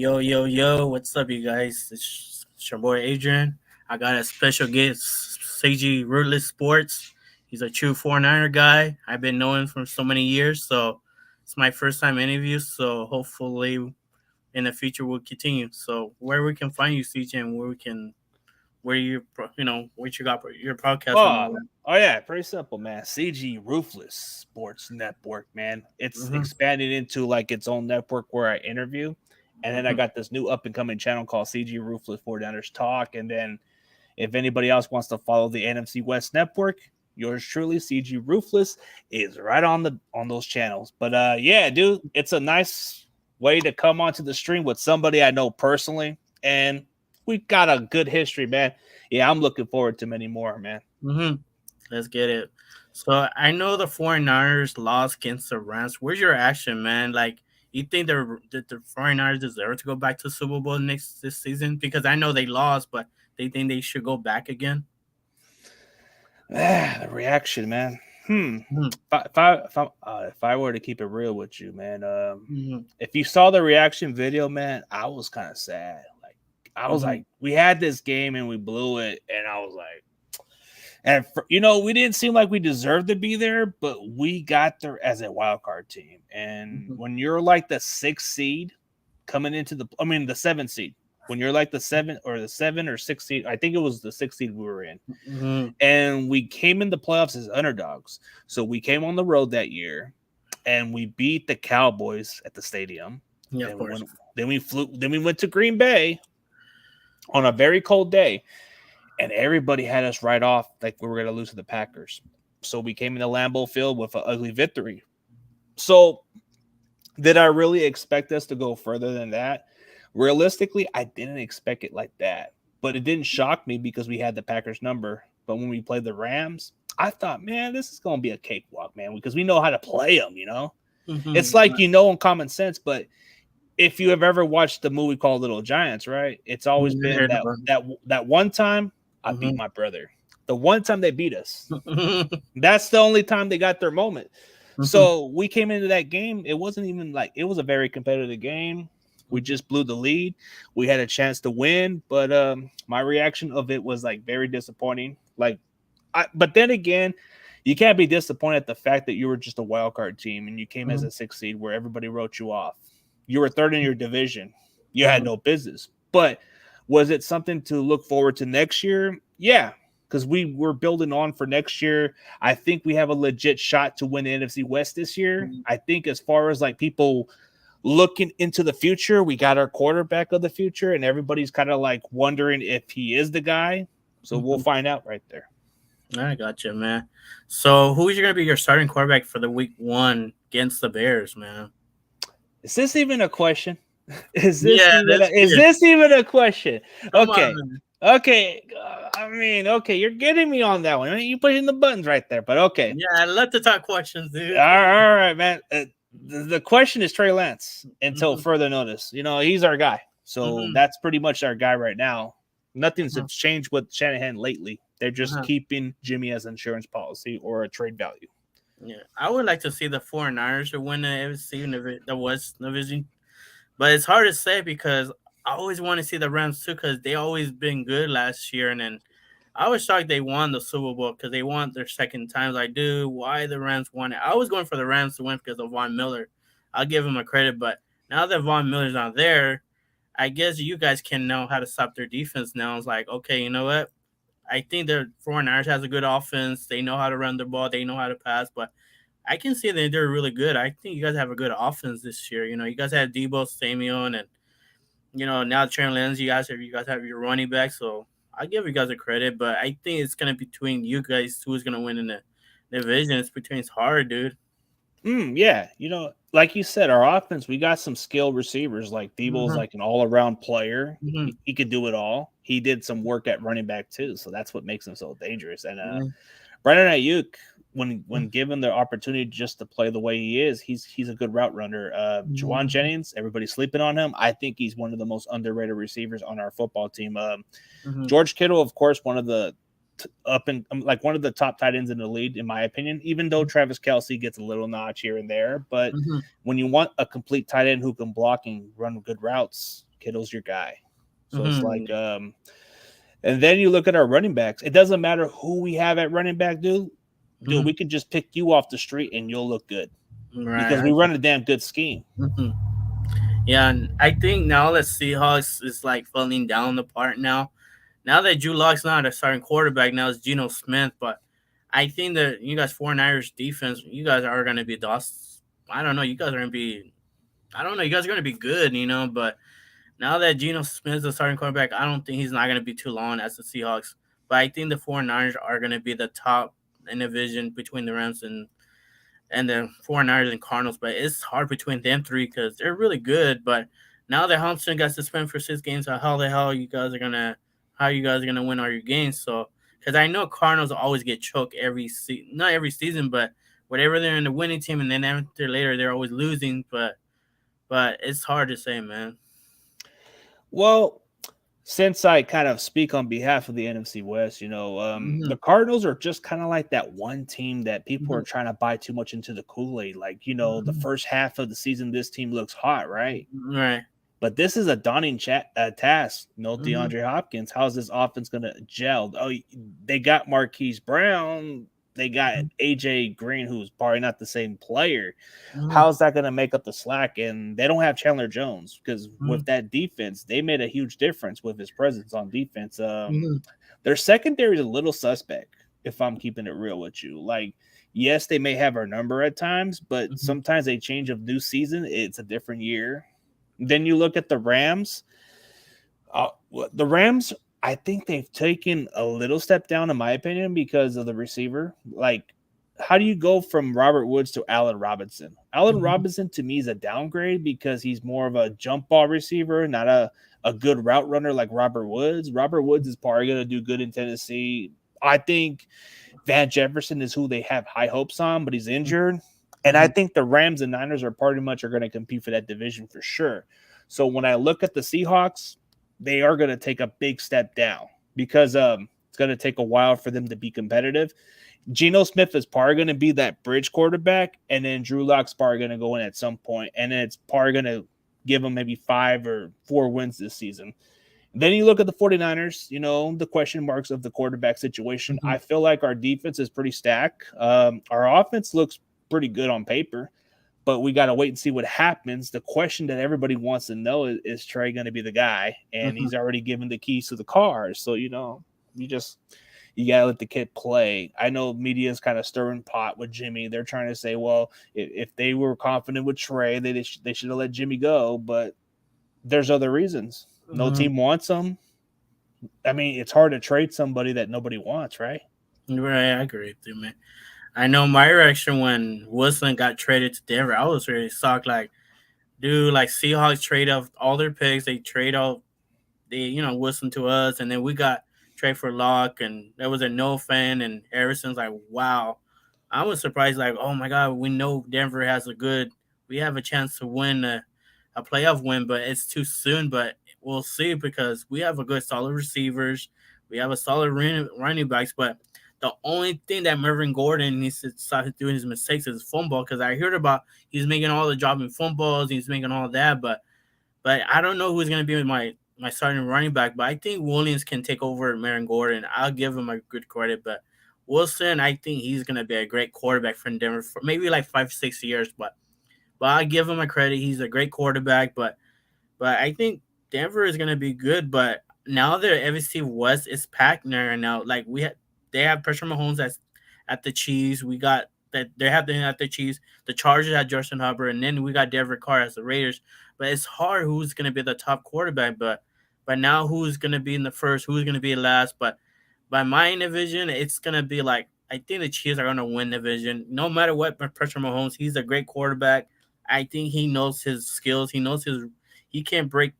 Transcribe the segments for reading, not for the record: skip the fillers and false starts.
Yo, yo, yo, what's up, you guys? It's your boy Adrian. I got a special guest, CG Ruthless Sports. He's a true 49er guy. I've been knowing him for so many years, so it's my first time interview. So hopefully in the future we'll continue. So where we can find you, CG, and where what you got for your podcast and all Oh, that. oh yeah, pretty simple, man. CG Ruthless Sports Network, man. It's Mm-hmm, expanded into like its own network where I interview. And then I mm-hmm. got this new up and coming channel called CG Ruthless 49ers Talk. And then if anybody else wants to follow the NFC West network, yours truly, CG Ruthless, is right on those channels. But yeah, dude, it's a nice way to come onto the stream with somebody I know personally. And we got a good history, man. Yeah, I'm looking forward to many more, man. Mm-hmm. Let's get it. So I know the 49ers lost against the Rams. Where's your action, man? Like, you think the 49ers deserve to go back to Super Bowl this season? Because I know they lost, but they think they should go back again. The reaction, man. Mm-hmm. If I were to keep it real with you, man, Mm-hmm. if you saw the reaction video, man, I was kind of sad. Like, I was Mm-hmm. like, we had this game and we blew it, and I was like, we didn't seem like we deserved to be there, but we got there as a wild card team. And when you're like the sixth seed coming into the seventh seed, when you're like the seven or sixth seed, I think it was the sixth seed we were in, Mm-hmm. and we came in the playoffs as underdogs. So we came on the road that year, and we beat the Cowboys at the stadium. Yeah, of Then we course. went, then we flew, then we went to Green Bay on a very cold day, and everybody had us right off like we were going to lose to the Packers. So we came in the Lambeau Field with an ugly victory. So did I really expect us to go further than that? Realistically, I didn't expect it like that. But it didn't shock me because we had the Packers number. But when we played the Rams, I thought, man, this is going to be a cakewalk, man, because we know how to play them, you know? It's Mm-hmm. like, in common sense, but if you have ever watched the movie called Little Giants, right? It's always I been heard that about. that one time I beat Mm-hmm. my brother. The one time they beat us. That's the only time they got their moment. Mm-hmm. So we came into that game. It wasn't even like it was a very competitive game. We just blew the lead. We had a chance to win, but my reaction of it was like very disappointing. But then again, you can't be disappointed at the fact that you were just a wild card team and you came as Mm-hmm. a sixth seed where everybody wrote you off. You were third in your division. You had Mm-hmm. no business. But was it something to look forward to next year? Yeah, because we were building on for next year. I think we have a legit shot to win the NFC West this year. I think as far as like people looking into the future, we got our quarterback of the future, and everybody's kind of like wondering if he is the guy. So we'll Mm-hmm. find out right there. I gotcha, man. So who is going to be your starting quarterback for the week one against the Bears, man? Is this even a question? Is this Yeah, even that's is good. this even a question? Come on, Okay. man. Okay. Okay, you're getting me on that one. You pushing the buttons right there, but okay. Yeah, I love to talk questions, dude. All right, man. The question is Trey Lance until Mm-hmm. further notice. He's our guy. So Mm-hmm. that's pretty much our guy right now. Nothing's Uh-huh. changed with Shanahan lately. They're just Uh-huh. keeping Jimmy as insurance policy or a trade value. Yeah, I would like to see the 49ers to win the AFC and the West Division, but it's hard to say because I always want to see the Rams too because they always been good last year, and then I was shocked they won the Super Bowl because they won their second time. Like, dude, why the Rams won it? I was going for the Rams to win because of Von Miller. I'll give him a credit, but now that Von Miller's not there, I guess you guys can know how to stop their defense now. It's like, okay, you know what? I think the 49ers has a good offense. They know how to run the ball. They know how to pass, but I can see that they're really good. I think you guys have a good offense this year. You guys have Debo Samuel and now Trey Lance. You guys have your running back. So I give you guys a credit, but I think it's gonna be between you guys who's gonna win in the division. It's hard, dude. Yeah, like you said, our offense, we got some skilled receivers. Like Debo's Mm-hmm, like an all-around player. mm-hmm, He could do it all. He did some work at running back too, so that's what makes him so dangerous. And Brandon Ayuk, when given the opportunity just to play the way he is, he's a good route runner. Juwan mm-hmm, Jennings, everybody's sleeping on him. I think he's one of the most underrated receivers on our football team. mm-hmm, George Kittle, of course, one of the like one of the top tight ends in the league, in my opinion. Even though Travis Kelsey gets a little notch here and there, but mm-hmm, when you want a complete tight end who can block and run good routes, Kittle's your guy. So it's like, Mm-hmm. and then you look at our running backs. It doesn't matter who we have at running back, dude. Dude, Mm-hmm. we could just pick you off the street and you'll look good because Right. we run a damn good scheme. Mm-hmm. Yeah, and I think now that Seahawks is like falling down the part now. Now that Drew Lock's not a starting quarterback, now it's Geno Smith. But I think that you guys, 49ers defense, you guys are going to be DOS. I don't know. You guys are going to be, I don't know. You guys are going to be good, But now that Geno Smith is the starting quarterback, I don't think he's not going to be too long as the Seahawks. But I think the 49ers are going to be the top in the division between the Rams and the 49ers and Cardinals. But it's hard between them three because they're really good. But now that Thompson got suspended for 6 games, how the hell you guys are gonna win all your games? So because I know Cardinals always get choked not every season, but whatever they're in the winning team, and then after later they're always losing. But it's hard to say, man. Well, since I kind of speak on behalf of the NFC West, Mm-hmm, the Cardinals are just kind of like that one team that people mm-hmm, are trying to buy too much into the Kool-Aid. Like, the mm-hmm. first half of the season, this team looks hot, right? Right. But this is a daunting task. Mm-hmm, DeAndre Hopkins. How's this offense going to gel? Oh, they got Marquise Brown. They got AJ Green, who's probably not the same player. mm-hmm, How's that going to make up the slack? And they don't have Chandler Jones because mm-hmm, with that defense, they made a huge difference with his presence on defense. mm-hmm, Their secondary is a little suspect, if I'm keeping it real with you. Like, yes, they may have our number at times, but mm-hmm, sometimes a change of new season, it's a different year. Then you look at the Rams. The Rams, I think they've taken a little step down, in my opinion, because of the receiver. Like, how do you go from Robert Woods to Allen Robinson? Allen mm-hmm, Robinson to me is a downgrade because he's more of a jump ball receiver, not a good route runner like Robert Woods. Robert Woods is probably going to do good in Tennessee. I think Van Jefferson is who they have high hopes on, but he's injured. And I mm-hmm, think the Rams and Niners are pretty much are going to compete for that division for sure. So when I look at the Seahawks, they are going to take a big step down because it's going to take a while for them to be competitive. Geno Smith is probably going to be that bridge quarterback, and then Drew Lock's probably going to go in at some point, and then it's probably going to give them maybe 5 or 4 wins this season. Then you look at the 49ers, the question marks of the quarterback situation. mm-hmm. I feel like our defense is pretty stacked. Our offense looks pretty good on paper, but we got to wait and see what happens. The question that everybody wants to know is Trey going to be the guy? And Mm-hmm. he's already given the keys to the car. So, you got to let the kid play. I know media is kind of stirring pot with Jimmy. They're trying to say, well, if they were confident with Trey, they should have let Jimmy go. But there's other reasons. No Mm-hmm. team wants him. I mean, it's hard to trade somebody that nobody wants, right? Right, I agree with you, man. I know my reaction when Wilson got traded to Denver, I was really shocked. Like, dude, like Seahawks trade off all their picks, they trade off Wilson to us, and then we got trade for Locke, and there was a no fan, and Harrison's like, wow. I was surprised, like, oh my god, we know Denver we have a chance to win a playoff win, but it's too soon. But we'll see because we have a good solid receivers, we have a solid running backs, but the only thing that Mervin Gordon needs to stop doing his mistakes is fumble because I heard about he's making all the dropping fumbles, he's making all that, but I don't know who's gonna be my starting running back. But I think Williams can take over Mervin Gordon. I'll give him a good credit, but Wilson, I think he's gonna be a great quarterback for Denver for maybe like 5 6 years. But I give him a credit. He's a great quarterback, but I think Denver is gonna be good. But now their NFC West is packed now. Like they have pressure Mahomes at the Chiefs. We got that they have them at the Chiefs. The Chargers had Justin Hubbard, and then we got Denver Carr as the Raiders. But it's hard who's gonna be the top quarterback. But now who's gonna be in the first? Who's gonna be last? But by my division, it's gonna be like I think the Chiefs are gonna win the division. No matter what pressure Mahomes, he's a great quarterback. I think he knows his skills. He can break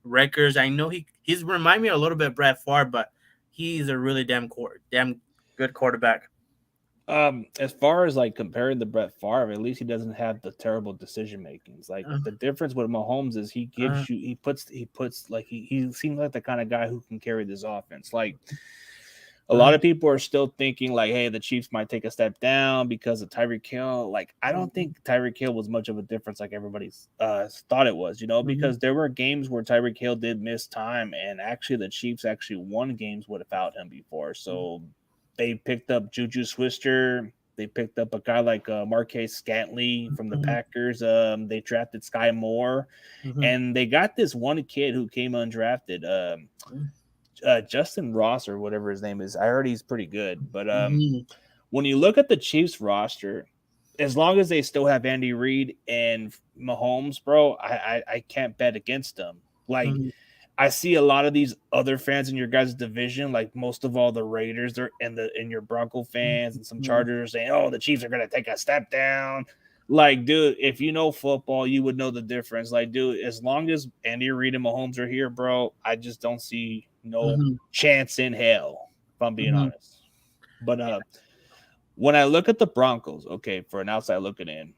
records. I know he's remind me a little bit of Brad Favre, but he's a really damn good quarterback. As far as like comparing the Brett Favre, at least he doesn't have the terrible decision makings. Like Uh, the difference with Mahomes is uh, he puts like he seems like the kind of guy who can carry this offense. Like A lot of people are still thinking like, hey, the Chiefs might take a step down because of Tyreek Hill. Like, I don't think Tyreek Hill was much of a difference like everybody's thought it was, because there were games where Tyreek Hill did miss time, and actually the Chiefs actually won games without him before. So they picked up Juju Swister. They picked up a guy like Marquez Scantley from the Packers. They drafted Sky Moore, and they got this one kid who came undrafted. Justin Ross or whatever his name is. I heard he's pretty good. But when you look at the Chiefs roster, as long as they still have Andy Reid and Mahomes, bro, I can't bet against them. Like, I see a lot of these other fans in your guys' division, like most of all the Raiders are and your Bronco fans and some Chargers saying, "Oh, the Chiefs are gonna take a step down." Like, dude, if you know football, you would know the difference. Like, dude, as long as Andy Reid and Mahomes are here, bro, I just don't see no chance in hell, if I'm being honest. But when I look at the Broncos, okay, for an outside looking in,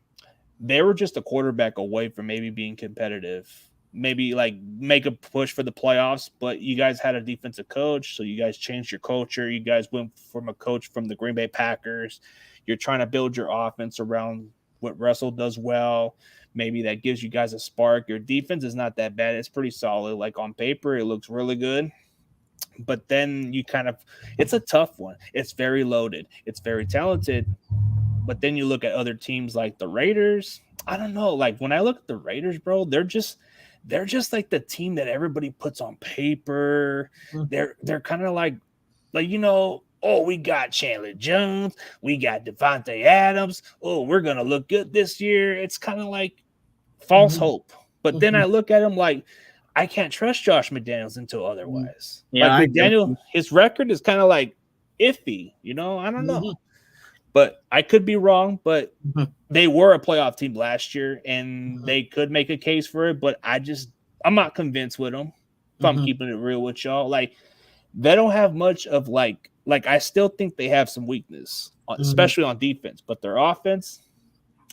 they were just a quarterback away from maybe being competitive, maybe like make a push for the playoffs. But you guys had a defensive coach, so you guys changed your culture. You guys went from a coach from the Green Bay Packers. You're trying to build your offense around what Russell does well. Maybe that gives you guys a spark. Your defense is not that bad. It's pretty solid. Like on paper, it looks really good. But then it's a tough one. It's very loaded. It's very talented. But then you look at other teams like the Raiders. I don't know. Like when I look at the Raiders, bro, they're just like the team that everybody puts on paper. They're kind of like oh, we got Chandler Jones, we got Devontae Adams. Oh, we're gonna look good this year. It's kind of like false hope. But then I look at him like I can't trust Josh McDaniels until otherwise. Yeah, Like I get McDaniel, you. his record is kind of like iffy. I don't know. But I could be wrong. But they were a playoff team last year, and they could make a case for it. But I'm not convinced with them. If I'm keeping it real with y'all, like they don't have much of like I still think they have some weakness, especially on defense. But their offense,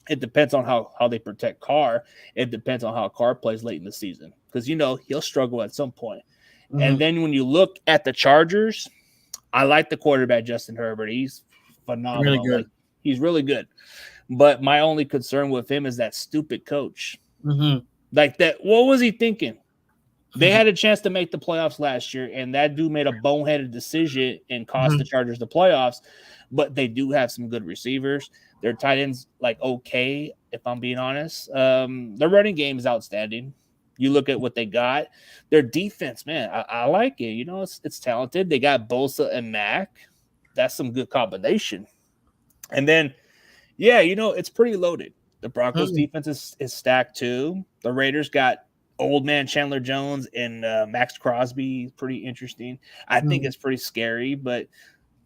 it depends on how they protect Carr. It depends on how Carr plays late in the season because he'll struggle at some point. And then when you look at the Chargers, I like the quarterback Justin Herbert. He's Really phenomenal. good. Like he's really good. But my only concern with him is that stupid coach. Like that. What was he thinking? They had a chance to make the playoffs last year, and that dude made a boneheaded decision and cost the Chargers the playoffs. But they do have some good receivers. Their tight ends, like, okay, if I'm being honest. Their running game is outstanding. You look at what they got. Their defense, man, I like it. It's talented. They got Bosa and Mack. That's some good combination. And then, yeah, it's pretty loaded. The Broncos defense is stacked too. The Raiders got old man Chandler Jones and Max Crosby. Pretty interesting. I think it's pretty scary, but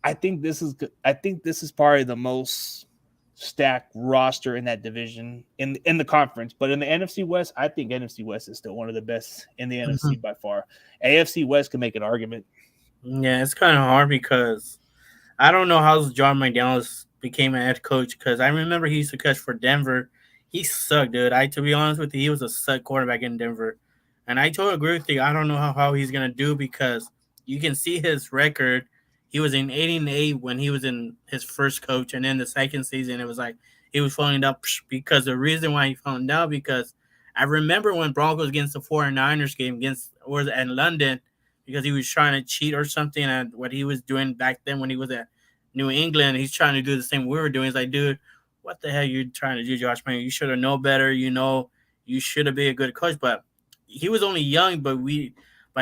I think this is probably the most stacked roster in that division in the conference. But in the NFC West, I think NFC West is still one of the best in the NFC by far. AFC West can make an argument. Yeah, it's kind of hard because I don't know how John McDaniels became an head coach because I remember he used to coach for Denver. He sucked, dude. To be honest with you, he was a suck quarterback in Denver. And I totally agree with you. I don't know how he's gonna do because you can see his record. He was in 8-8 when he was in his first coach, and then the second season it was like he was falling down because the reason why he falling down because I remember when Broncos against the 49ers game against or in London because he was trying to cheat or something and what he was doing back then when he was at New England, he's trying to do the same we were doing. It's like, dude, what the hell you trying to do, Josh? Man, you should have known better. You should have been a good coach. But he was only young, but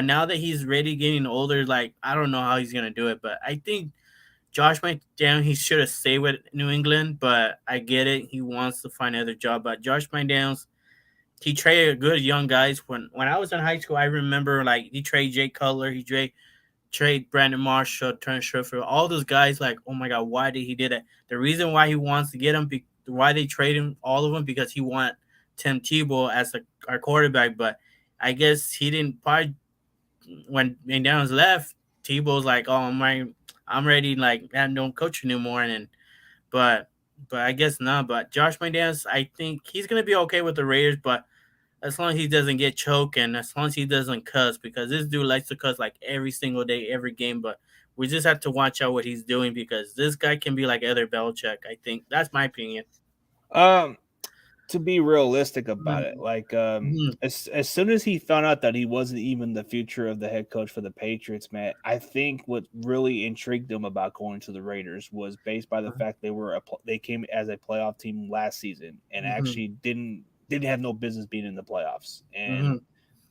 now that he's ready, getting older, like I don't know how he's gonna do it. But I think Josh McDaniels, he should have stayed with New England. But I get it, he wants to find another job. But Josh McDaniels, he traded good young guys. When I was in high school, I remember like he traded Jay Cutler, he trade Brandon Marshall, Trent Sherfield, all those guys. Like, oh my god, why did he do that? The reason why he wants to get him, why they trade him, all of them, because he want Tim Tebow as our quarterback. But I guess he didn't. Probably when McDaniels left, Tebow's like, oh, I'm ready. Like, I don't coach anymore. But but I guess not. But Josh McDaniels, I think he's gonna be okay with the Raiders, but as long as he doesn't get choked and as long as he doesn't cuss, because this dude likes to cuss like every single day, every game. But We just have to watch out what he's doing because this guy can be like other Belichick. I think that's my opinion. Um, to be realistic about it, Mhm, like mhm, as soon as he found out that he wasn't even the future of the head coach for the Patriots, man, I think what really intrigued him about going to the Raiders was based by the fact they came as a playoff team last season and mhm, actually didn't have no business being in the playoffs, and mhm.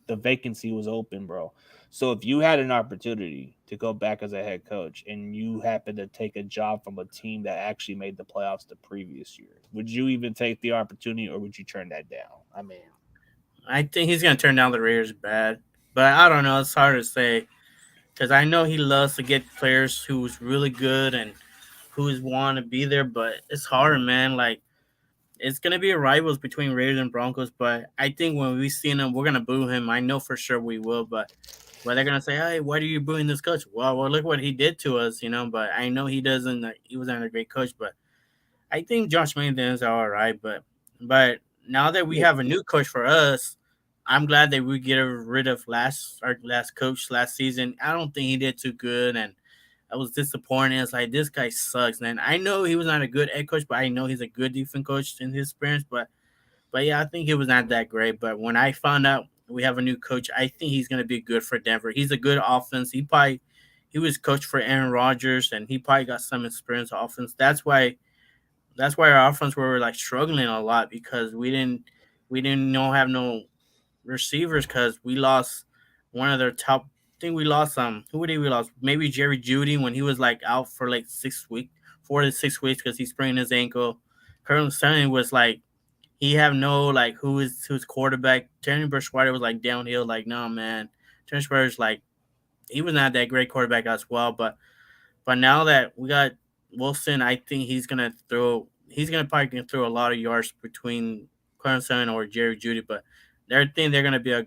the vacancy was open, bro. So if you had an opportunity to go back as a head coach and you happen to take a job from a team that actually made the playoffs the previous year, would you even take the opportunity or would you turn that down? I mean, I think he's gonna turn down the Raiders bad, but I don't know. It's hard to say because I know he loves to get players who's really good and who's want to be there, but it's hard, man. Like it's gonna be a rivals between Raiders and Broncos, but I think when we see him, we're gonna boo him. I know for sure we will, but they're gonna say, "Hey, why are you booing this coach?" Well, look what he did to us, you know. But I know he doesn't. He wasn't a great coach, but I think Josh Mayden's all right. But now that we yeah, have a new coach for us, I'm glad that we get rid of our last coach last season. I don't think he did too good, and I was disappointed. It's like this guy sucks, man. I know he was not a good head coach, but I know he's a good defense coach in his experience. But yeah, I think he was not that great. But when I found out we have a new coach, I think he's gonna be good for Denver. He's a good offense. He was coach for Aaron Rodgers, and he probably got some experience offense. That's why our offense were like struggling a lot because we didn't know have no receivers because we lost one of their top. I think we lost who did we lost? Maybe Jerry Judy when he was like out for like 6 weeks, 4 to 6 weeks because he sprained his ankle. Colonel Sterling was like he have no like who's quarterback. Terry Bushwater was like downhill. Like no man, Terry Bushwater's like he was not that great quarterback as well. But now that we got Wilson, I think he's gonna throw. He's gonna probably gonna throw a lot of yards between Clemson or Jerry Judy. But they think they're gonna be a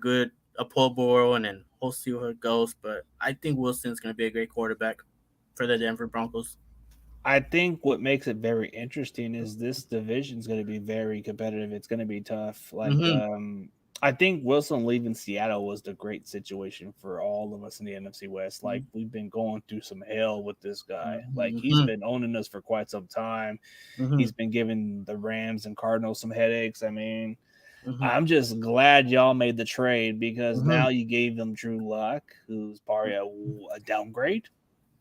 pull ball, and then we'll see where it goes. But I think Wilson's gonna be a great quarterback for the Denver Broncos. I think what makes it very interesting is this division is going to be very competitive. It's going to be tough. Mm-hmm. I think Wilson leaving Seattle was the great situation for all of us in the NFC West. Like, we've been going through some hell with this guy. Like, he's Mm-hmm. been owning us for quite some time. Mm-hmm. He's been giving the Rams and Cardinals some headaches. I mean, Mm-hmm. I'm just glad y'all made the trade because Mm-hmm. now you gave them Drew Luck, who's probably a downgrade,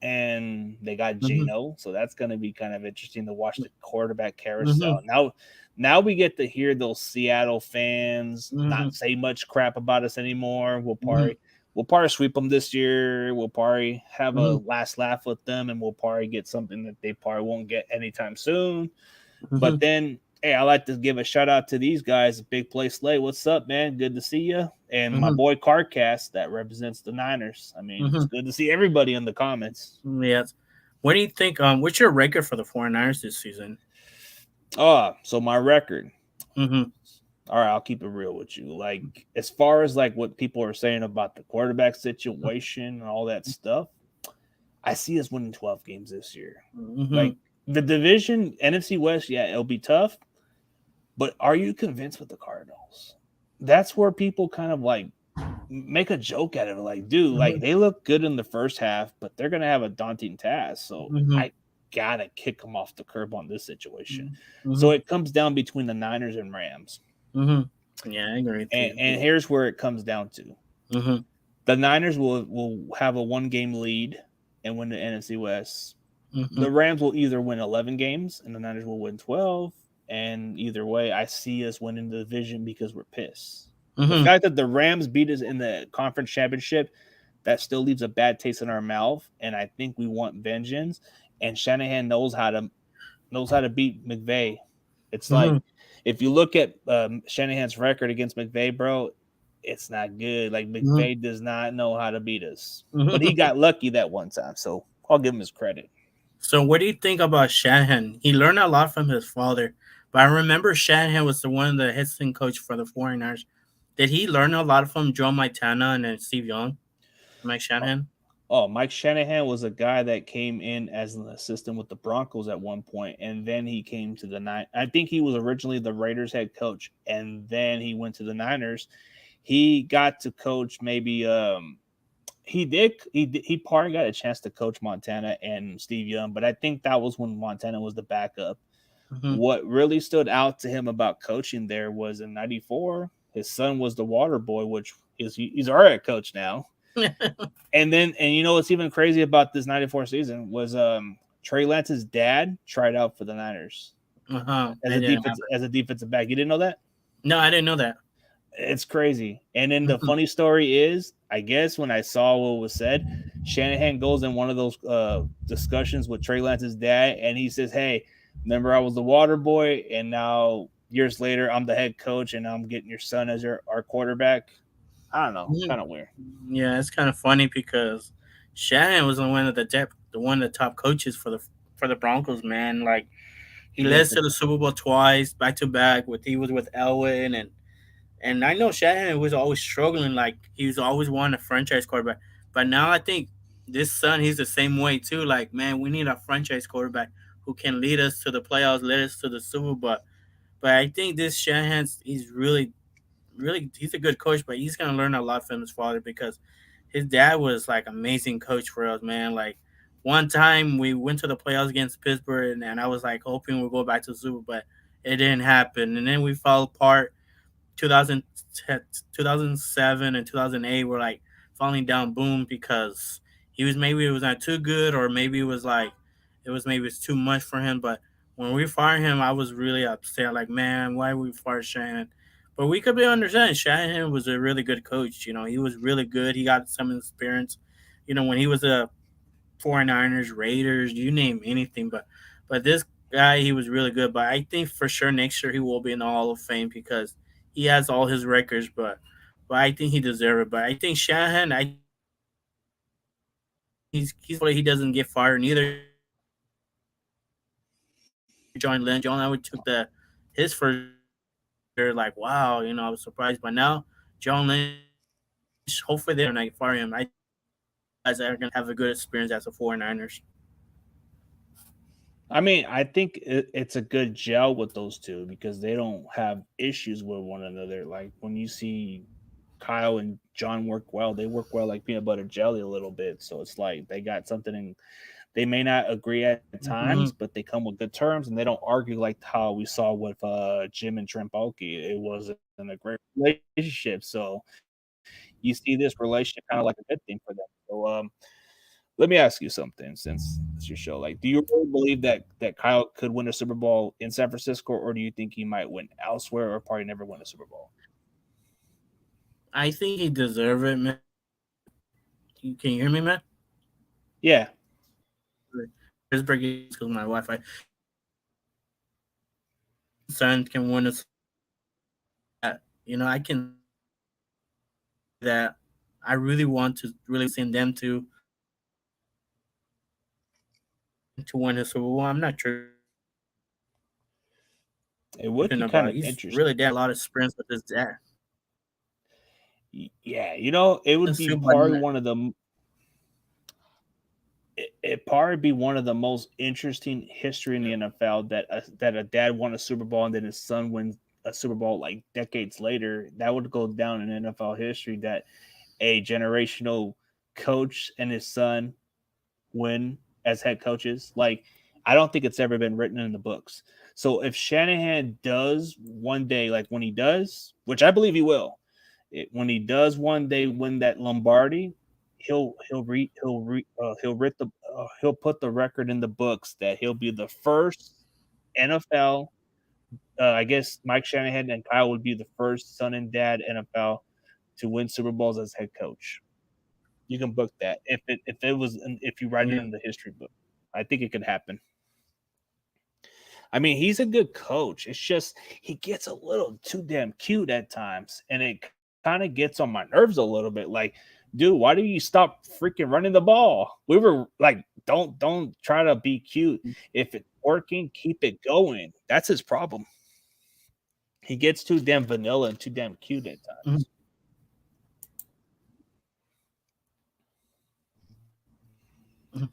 and they got Mm-hmm. Geno, so that's going to be kind of interesting to watch the quarterback Mm-hmm. carousel. Now we get to hear those Seattle fans Mm-hmm. not say much crap about us anymore. Mm-hmm. We'll probably sweep them this year. We'll probably have a Mm-hmm. last laugh with them, and we'll probably get something that they probably won't get anytime soon. But Mm-hmm. then, hey, I like to give a shout out to these guys. Big Play Slay, what's up, man? Good to see you. And my boy Carcast that represents the Niners. I mean, it's Mm-hmm. good to see everybody in the comments. Yes. What do you think? What's your record for the 49ers this season? So my record. Mm-hmm. All right, I'll keep it real with you. Like as far as like what people are saying about the quarterback situation and all that stuff, I see us winning 12 games this year. Mm-hmm. Like the division NFC West, yeah, it'll be tough. But are you convinced with the Cardinals? That's where people kind of like make a joke at it. Like, dude, like Mm-hmm. they look good in the first half, but they're gonna have a daunting task. So Mm-hmm. I gotta kick them off the curb on this situation. So Mm-hmm. it comes down between the Niners and Rams. Mm-hmm. Yeah, I agree with you. And here's where it comes down to. Mm-hmm. The Niners will have a 1 game lead and win the NFC West. Mm-hmm. The Rams will either win 11 games and the Niners will win 12. And either way, I see us winning the division because we're pissed. The Mm-hmm. fact that the Rams beat us in the conference championship, that still leaves a bad taste in our mouth. And I think we want vengeance. And Shanahan knows how to beat McVay. It's Mm-hmm. like if you look at Shanahan's record against McVay, bro, it's not good. Like Mm-hmm. McVay does not know how to beat us, but he Mm-hmm. got lucky that one time, so I'll give him his credit. So, what do you think about Shanahan? He learned a lot from his father, but I remember Shanahan was the one of the assistant coach for the 49ers. Did he learn a lot from Joe Montana and then Steve Young, Mike Oh, Shanahan? Mike Shanahan was a guy that came in as an assistant with the Broncos at one point, and then he came to the nine. I think he was originally the Raiders head coach, and then he went to the Niners. He got to coach maybe He probably got a chance to coach Montana and Steve Young, but I think that was when Montana was the backup. Mhm. What really stood out to him about coaching there was in '94, his son was the water boy, which he's already a coach now. And you know what's even crazy about this '94 season was Trey Lance's dad tried out for the Niners That didn't happen. as a defensive back. You didn't know that? No, I didn't know that. It's crazy. And then the funny story is, I guess when I saw what was said, Shanahan goes in one of those discussions with Trey Lance's dad, and he says, "Hey, remember I was the water boy, and now years later I'm the head coach, and I'm getting your son as our quarterback." I don't know, Mhm. kind of weird. Yeah, it's kind of funny because Shanahan was one of the top coaches for the Broncos, man. Like he led Yes, us to the Super Bowl twice, back to back. With he was with Elway, and I know Shanahan was always struggling. Like he was always wanting a franchise quarterback. But now I think this son, he's the same way too. Like, man, we need a franchise quarterback who can lead us to the playoffs, lead us to the Super Bowl. But I think this Shanahan's he's really he's a good coach, but he's gonna learn a lot from his father because his dad was like amazing coach for us, man. Like one time we went to the playoffs against Pittsburgh, and I was like hoping we'll go back to the Super, but it didn't happen. And then we fell apart 2000, 2007 and 2008 were like falling down boom because he was maybe it was not too good or maybe it was like maybe it's too much for him. But when we fired him, I was really upset. Like, man, why we fire Shanahan? But we could be understanding Shanahan was a really good coach. You know, he was really good. He got some experience. You know, when he was a 49ers, Raiders, you name anything. But this guy, he was really good. But I think for sure next year he will be in the Hall of Fame because he has all his records. But I think he deserves it. But I think Shanahan, I think he's he doesn't get fired. Neither John Lynch. John Lynch took the his first year like wow, you know I was surprised. But now John Lynch, hopefully they're gonna fire him. I think these guys are gonna have a good experience as a 49ers. I mean, I think it's a good gel with those two because they don't have issues with one another. Like when you see Kyle and John work well, they work well like peanut butter jelly a little bit. So it's like they got something in. They may not agree at times, Mm-hmm. but they come with good terms and they don't argue like how we saw with Jim and Trent Baalke. It wasn't a great relationship. So you see this relationship kind of like a good thing for them. So let me ask you something since it's your show. Like, do you really believe that Kyle could win a Super Bowl in San Francisco, or do you think he might win elsewhere or probably never win a Super Bowl? I think he deserves it, man. Can you hear me, man? Yeah. Just breaking because my Wi-Fi. Son can win us. You know, I can that. I really want to really send them to win the Super Bowl. I'm not sure It would be kind about. of He's interesting. really got a lot of experience with his dad. Yeah, it would be But probably one of the it probably be one of the most interesting history in the NFL that a dad won a Super Bowl and then his son wins a Super Bowl like decades later. That would go down in NFL history that a generational coach and his son win as head coaches. Like, I don't think it's ever been written in the books. So if Shanahan does one day, like when he does, which I believe he will, when he does one day win that Lombardi, he'll put the record in the books that he'll be the first NFL. I guess Mike Shanahan and Kyle would be the first son and dad NFL to win Super Bowls as head coach. You can book that if you write it yeah, in the history book. I think it could happen. I mean, he's a good coach. It's just he gets a little too damn cute at times, and it kind of gets on my nerves a little bit. Like, dude, why do you stop freaking running the ball? We were like, don't try to be cute. If it's working, keep it going. That's his problem. He gets too damn vanilla and too damn cute at mhm, times. mhm.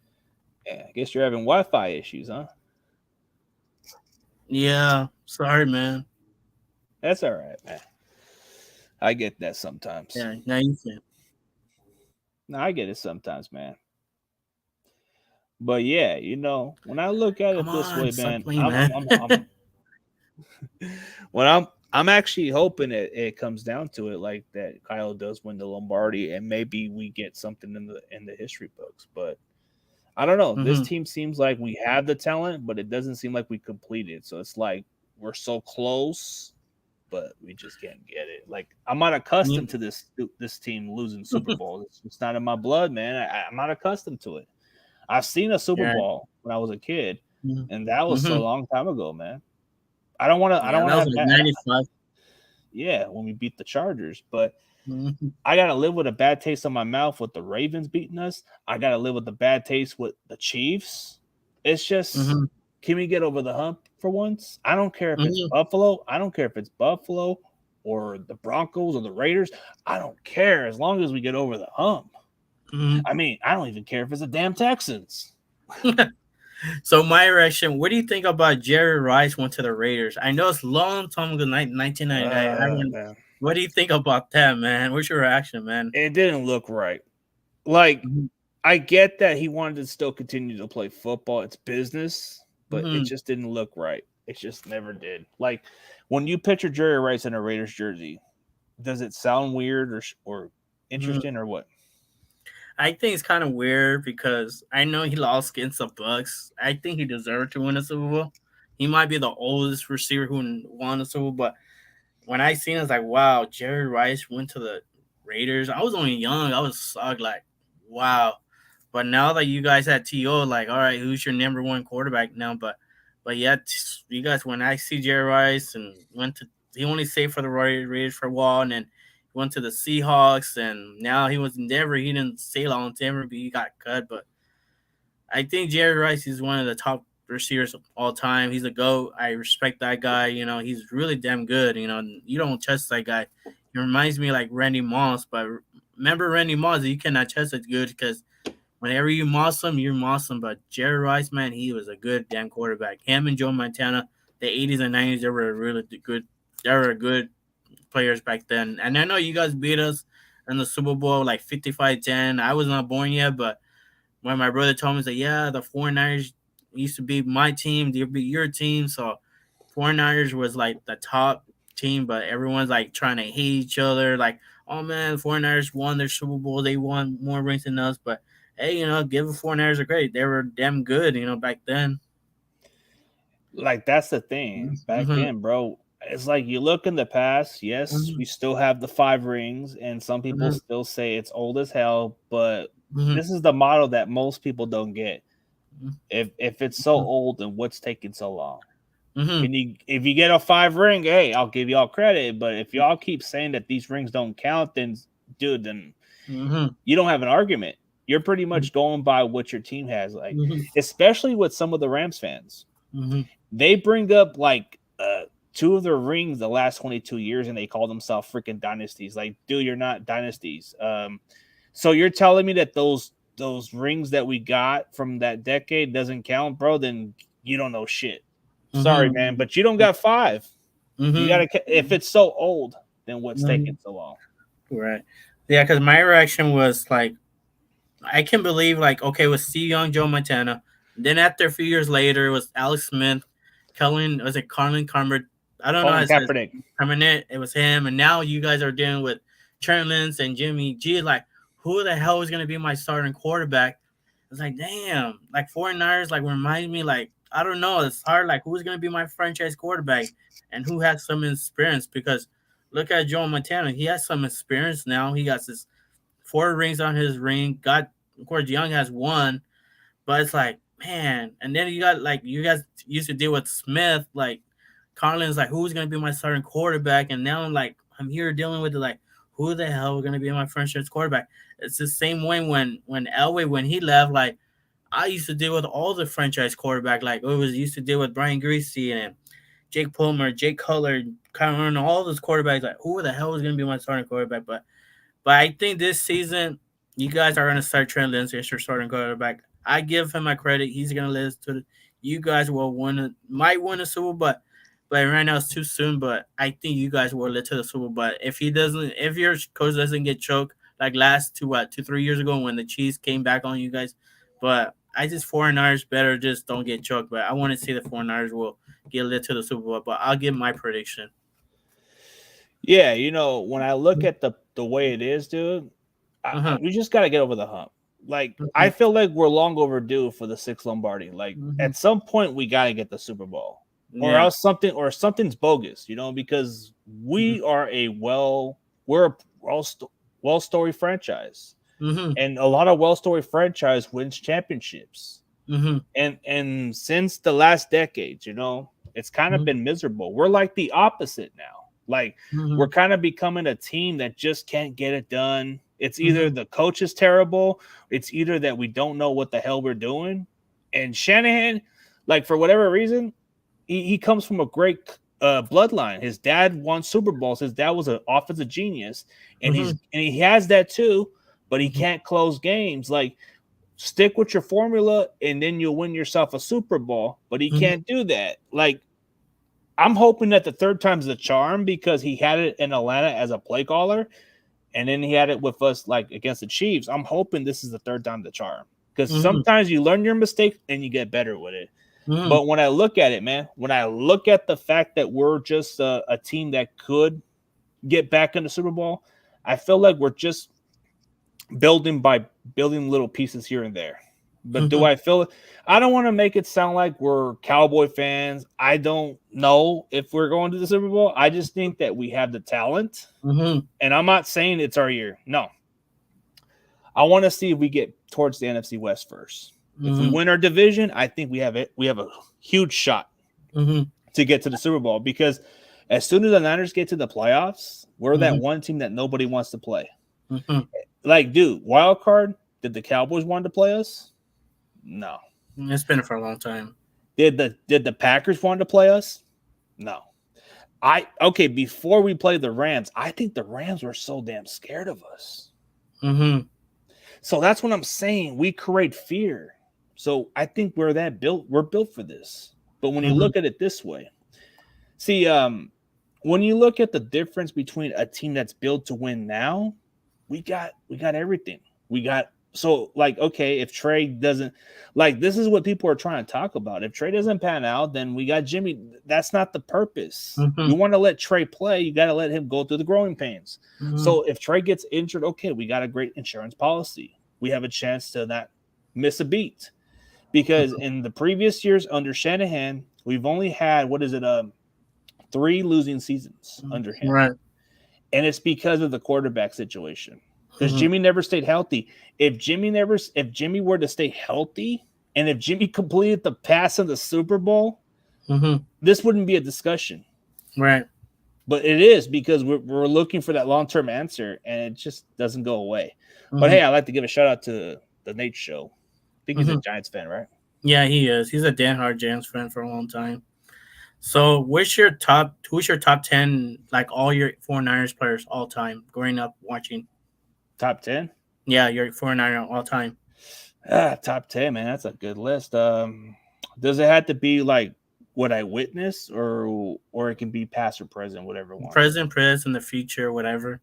Yeah, I guess you're having Wi-Fi issues, huh? Yeah. Sorry, man. That's all right, man. I get that sometimes. Yeah. Now you can. No, I get it sometimes, man. But yeah, when I look at Come it this way, on, start man, playing, man. when I'm actually hoping it comes down to it, like that Kyle does win the Lombardi, and maybe we get something in the history books. But I don't know. This Hmm. team seems like we have the talent, but it doesn't seem like we completed. So it's like we're so close, but we just can't get it. Like I'm not accustomed to this team losing Super Bowl. It's not in my blood, man. I'm not accustomed to it. I've seen a Super Yeah. Bowl when I was a kid, and that was so Mm-hmm. long time ago, man. I don't want to. I don't Yeah, want that to was have like bad. 95. Yeah, when we beat the Chargers, but Mm-hmm. I gotta live with a bad taste on my mouth with the Ravens beating us. I gotta live with the bad taste with the Chiefs. It's just, Mm-hmm. can we get over the hump for once? I don't care if it's Mm-hmm. Buffalo. I don't care if it's Buffalo or the Broncos or the Raiders. I don't care as long as we get over the hump. I mean, I don't even care if it's the damn Texans. So my reaction, what do you think about Jerry Rice went to the Raiders? I know it's long time ago, 1999. Man, What do you think about that, man? What's your reaction, man? it didn't look right. Like, Mm-hmm. I get that he wanted to still continue to play football. It's business, but it Mm-hmm. just didn't look right. It just never did. Like, when you picture Jerry Rice in a Raiders jersey, does it sound weird or Mm-hmm. interesting or what? I think it's kind of weird because I know he lost against the Bucks. I think he deserved to win a Super Bowl. He might be the oldest receiver who won a Super Bowl, but when I seen it, I was like, wow, Jerry Rice went to the Raiders. I was only young. I was shocked, like, wow. But now that you guys had T.O., like, all right, who's your number one quarterback now? But yet, you guys, when I see Jerry Rice and he only stayed for the Raiders for a while, and then went to the Seahawks, and now he was in Denver. He didn't stay long in Denver, but he got cut. But I think Jerry Rice is one of the top receivers of all time. He's a GOAT. I respect that guy. He's really damn good. You don't trust that guy. He reminds me like Randy Moss, but remember Randy Moss, you cannot trust it good because whenever you moss him, you're moss him. But Jerry Rice, man, he was a good damn quarterback. Him and Joe Montana, the 80s and 90s, they were really good. They were good players back then. And I know you guys beat us in the Super Bowl like 55-10. I was not born yet, but when my brother told me that, yeah, the 49ers used to be my team, they'd be your team. So 49ers was like the top team, but everyone's like trying to hate each other. Like, oh man, 49ers won their Super Bowl. They won more rings than us. But hey, give the 49ers a great. They were damn good, back then. Like, that's the thing. Back Mm-hmm. then, bro, it's like you look in the past, yes, Mm-hmm. we still have the 5 rings, and some people Mm-hmm. still say it's old as hell, but Mm-hmm. this is the model that most people don't get. If it's so old, then what's taking so long? Mm-hmm. Can you, if you get a 5 ring, hey, I'll give y'all credit. But if y'all keep saying that these rings don't count, then dude, then Mm-hmm. you don't have an argument. You're pretty much going by what your team has. Like, Mm-hmm. especially with some of the Rams fans, Mm-hmm. they bring up like two of their rings the last 22 years, and they call themselves freaking dynasties. Like, dude, you're not dynasties. So you're telling me that those rings that we got from that decade doesn't count, bro? Then you don't know shit. Sorry, man, Mm-hmm. but you don't got 5. You Mm-hmm. gotta. If it's so old, then what's Mm-hmm. taking so long? Right. Yeah, because my reaction was like, I can believe like okay, it was Steve Young, Joe Montana. Then after a few years later, it was Alex Smith, Kellen was it Colin Carmer? I don't know how Colin it says Kaepernick. permanent. It was him, and now you guys are dealing with Trent Lance and Jimmy G. Like, who the hell is gonna be my starting quarterback? It's like, damn, like 49ers, like remind me, like I don't know, it's hard. Like, who's gonna be my franchise quarterback, and who has some experience? Because look at Joe Montana, he has some experience now. He got his 4 rings on his ring. Got of course Young has one, but it's like man. And then you got like you guys used to deal with Smith, like Carlin's like who's gonna be my starting quarterback, and now I'm here dealing with like who the hell is gonna be my franchise quarterback. It's the same way when Elway when he left, like I used to deal with all the franchise quarterback, like it was used to deal with Brian Greasy and Jake Palmer, Jake Cutler, Kyron, all those quarterbacks. Like who the hell is gonna be my starting quarterback? But I think this season, you guys are going to start Trent Lance as your starting quarterback. I give him my credit. He's going to list to the. You guys will might win a Super Bowl, but right now it's too soon. But I think you guys will lead to the Super Bowl. But if he doesn't, if your coach doesn't get choked like last 2 3 years ago when the Chiefs came back on you guys. But I just 49ers better just don't get choked. But I want to see the 49ers will get lit to the Super Bowl. But I'll give my prediction. Yeah, when I look at the way it is, dude, Uh-huh. we just got to get over the hump. Like, I Mhm. feel like we're long overdue for the sixth Lombardi. Like, Mhm. at some point, we got to get the Super Bowl, or Yeah. else something's bogus. Because Mhm. we're a well story franchise, Mhm. and a lot of well story franchise wins championships. Mhm. And since the last decade, it's kind of Mhm. been miserable. We're like the opposite now. Like, we're Mhm. kind of becoming a team that just can't get it done. It's either Mhm. the coach is terrible, it's either that we don't know what the hell we're doing. And Shanahan, like, for whatever reason, he comes from a great bloodline. His dad won Super Bowls. His dad was an offensive genius, and Mhm. he has that too, but he Mhm. can't close games. Like, stick with your formula and then you'll win yourself a Super Bowl. But he Mhm. can't do that. Like, I'm hoping that the third time's the charm because he had it in Atlanta as a play caller and then he had it with us like against the Chiefs. I'm hoping this is the third time the charm because Mhm. sometimes you learn your mistake and you get better with it. Mhm. But when I look at it, man, when I look at the fact that we're just a team that could get back in the Super Bowl, I feel like we're just building by building little pieces here and there. But do Mhm. I feel it? I don't want to make it sound like we're Cowboy fans. I don't know if we're going to the Super Bowl. I just think that we have the talent. Mhm. And I'm not saying it's our year. No. I want to see if we get towards the NFC West first. If we Mhm. win our division, I think we have it. We have a huge shot Mhm. to get to the Super Bowl because as soon as the Niners get to the playoffs, we're that Mhm. one team that nobody wants to play. Mhm. Like, dude, wild card, did the Cowboys want to play us? No. It's been for a long time. Did the Packers want to play us? No. Before we played the Rams, I think the Rams were so damn scared of us. Mhm. So that's what I'm saying. We create fear. So I think we're built for this. But when you Mhm. look at it this way, see, when you look at the difference between a team that's built to win now, we got everything. We got so like okay, if Trey doesn't like this is what people are trying to talk about. If Trey doesn't pan out, then we got Jimmy. That's not the purpose. You Mhm. want to let Trey play, you got to let him go through the growing pains. Mhm. So if Trey gets injured, okay, we got a great insurance policy. We have a chance to not miss a beat. Because in the previous years under Shanahan, we've only had what is it, 3 losing seasons under him. Right. And it's because of the quarterback situation. Because Mhm. Jimmy never stayed healthy. If Jimmy were to stay healthy, and if Jimmy completed the pass in the Super Bowl, Mhm. this wouldn't be a discussion. Right. But it is because we're looking for that long term answer, and it just doesn't go away. But Mhm. hey, I'd like to give a shout out to the Nate Show. I think he's a Mhm. Giants fan, right? Yeah, he is. He's a Dan Hard Jams fan for a long time. So, what's your top? Who's your top 10? Like all your 49ers players all time, growing up watching. Top 10. Yeah, your 49er all time. Top 10, man. That's a good list. Does it have to be like what I witnessed, or it can be past or present, whatever one? Present, present, the future, whatever.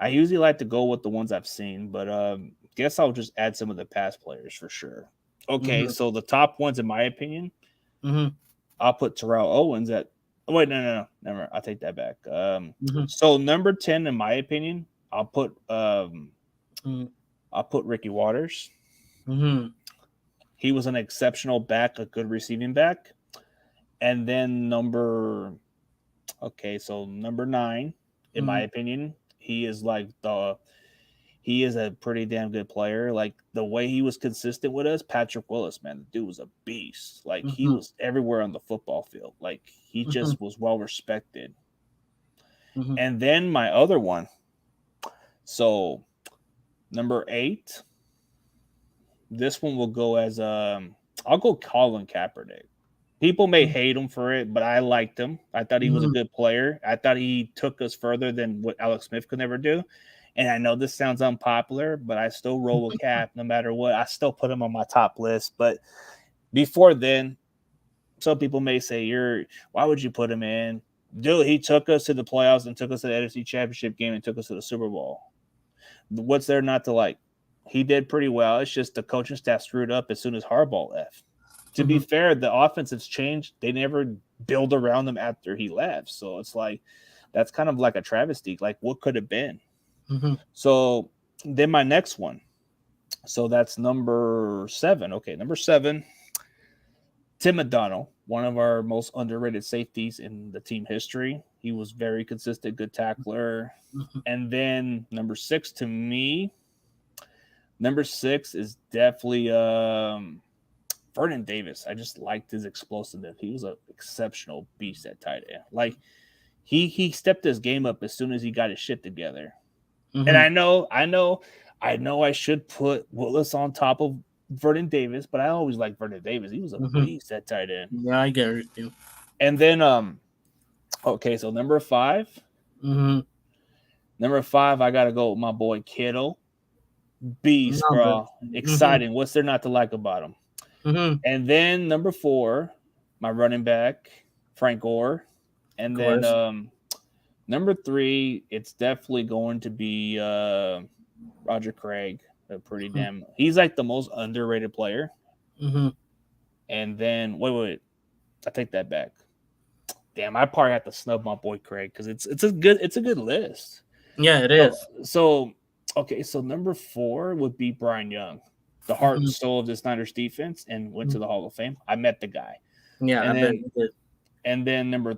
I usually like to go with the ones I've seen, but guess I'll just add some of the past players for sure. Okay, Mhm. so the top ones, in my opinion, Mhm. I'll put Terrell Owens at. Oh, wait, no, never. I'll take that back. Mhm. So number 10, in my opinion, I'll put Mhm. Ricky Waters. Mhm. He was an exceptional back, a good receiving back. And then so number 9, in my Mhm. opinion, he is a pretty damn good player. Like the way he was consistent with us, Patrick Willis, man, the dude was a beast. Like he Mhm. was everywhere on the football field. Like he Mhm. just was well respected. Mhm. And then my other one, so number 8, this one will go as I'll go Colin Kaepernick. People may hate him for it, but I liked him. I thought he was a Mhm. good player. I thought he took us further than what Alex Smith could never do. And I know this sounds unpopular, but I still roll with Cap no matter what. I still put him on my top list. But before then, some people may say, why would you put him in? Dude, he took us to the playoffs and took us to the NFC Championship game and took us to the Super Bowl. What's there not to like? He did pretty well. It's just the coaching staff screwed up as soon as Harbaugh left. To be Mm-hmm. fair, the offense has changed. They never build around him after he left. So it's like that's kind of like a travesty. Like what could have been? Mm-hmm. So then my next one. So that's number 7. Okay, number 7, Tim McDonald, one of our most underrated safeties in the team history. He was very consistent, good tackler. Mm-hmm. And then number 6 to me, number 6 is definitely Vernon Davis. I just liked his explosiveness. He was an exceptional beast at tight end. Like he stepped his game up as soon as he got his shit together. And Mm-hmm. I should put Willis on top of Vernon Davis, but I always liked Vernon Davis. He was a Mm-hmm. beast at tight end. Yeah, I get it. Too. And then okay, so number 5. Mm-hmm. Number 5, I gotta go with my boy Kittle. Beast, No, but bro. mm-hmm. Exciting. What's there not to like about him? Mm-hmm. Of And then number 4, my running back, Frank Gore. And then course. number 3, it's definitely going to be Roger Craig. Pretty Mm-hmm. damn. He's like the most underrated player. Mm-hmm. And then wait, I take that back. Damn, I probably have to snub my boy Craig because it's a good list. Yeah, it So is. so okay, so number 4 would be Brian Young, the heart and Mm-hmm. soul of the Niners defense, and went to the Hall of Fame. I met the guy. Yeah, I And bet then it did. number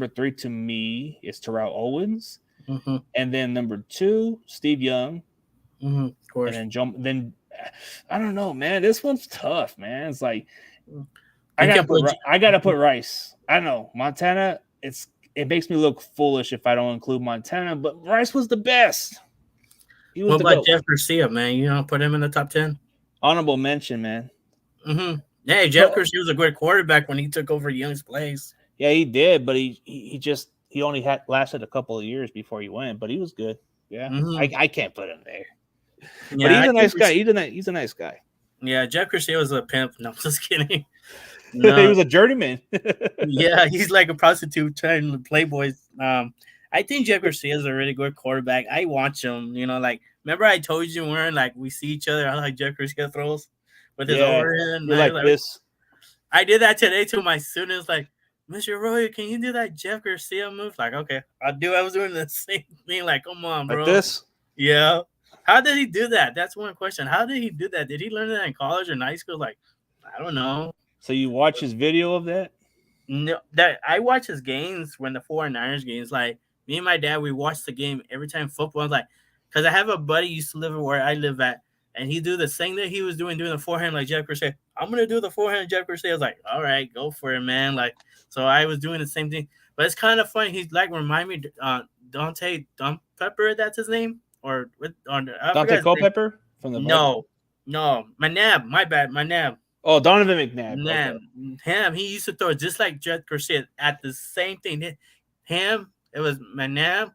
three to me is Terrell Owens. Mm-hmm. And then number 2, Steve Young. Mm-hmm. Of And course. then I don't know, man. This one's tough, man. It's like You can put. I gotta put Rice. I know Montana. It makes me look foolish if I don't include Montana, but Rice was the best. He was What the about GOAT. Jeff Garcia, man? You don't put him in the top 10? Honorable mention, man. Mm-hmm. Hey, Jeff But Garcia was a great quarterback when he took over Young's place. yeah, he did, but he only had lasted a couple of years before he went, but he was good. Yeah, Mm-hmm. I can't put him there, but Yeah, he's I a think. nice guy. He's a nice guy. Yeah, Jeff Garcia was a pimp. No, I'm just kidding. He No, was a journeyman. yeah, he's like a prostitute trying to play boys. I think Jeff Garcia is a really good quarterback. I watch him. Like remember I told you we see each other. I like Jeff Garcia throws with his Yeah, overhand. you're like this. I did that today to my students. Like, Mr. Roy, can you do that Jeff Garcia move? Like, okay, I'll do. I was doing the same thing. Like, come on, Like bro. this. Yeah. How did he do that? That's one question. How did he do that? Did he learn that in college or in high school? Like, I don't know. So you watch his video of that? No, that I watch his games when the 49ers games. Like me and my dad, we watch the game every time football. Like, because I have a buddy used to live where I live at, and he do the same that he was doing the forehand like Jeff Garcia. I'm gonna do the forehand Jeff Garcia. I was like, all right, go for it, man. Like, so I was doing the same thing. But it's kind of funny. He's like remind me, Dante Pepper. That's his name, or what? I Dante forgot his name. Culpepper from the Vikings. No, my nab. My bad, my nab. Oh, Donovan McNabb. Okay. Man, him, he used to throw just like Jet Garcia at the same thing. Him, it was Manab,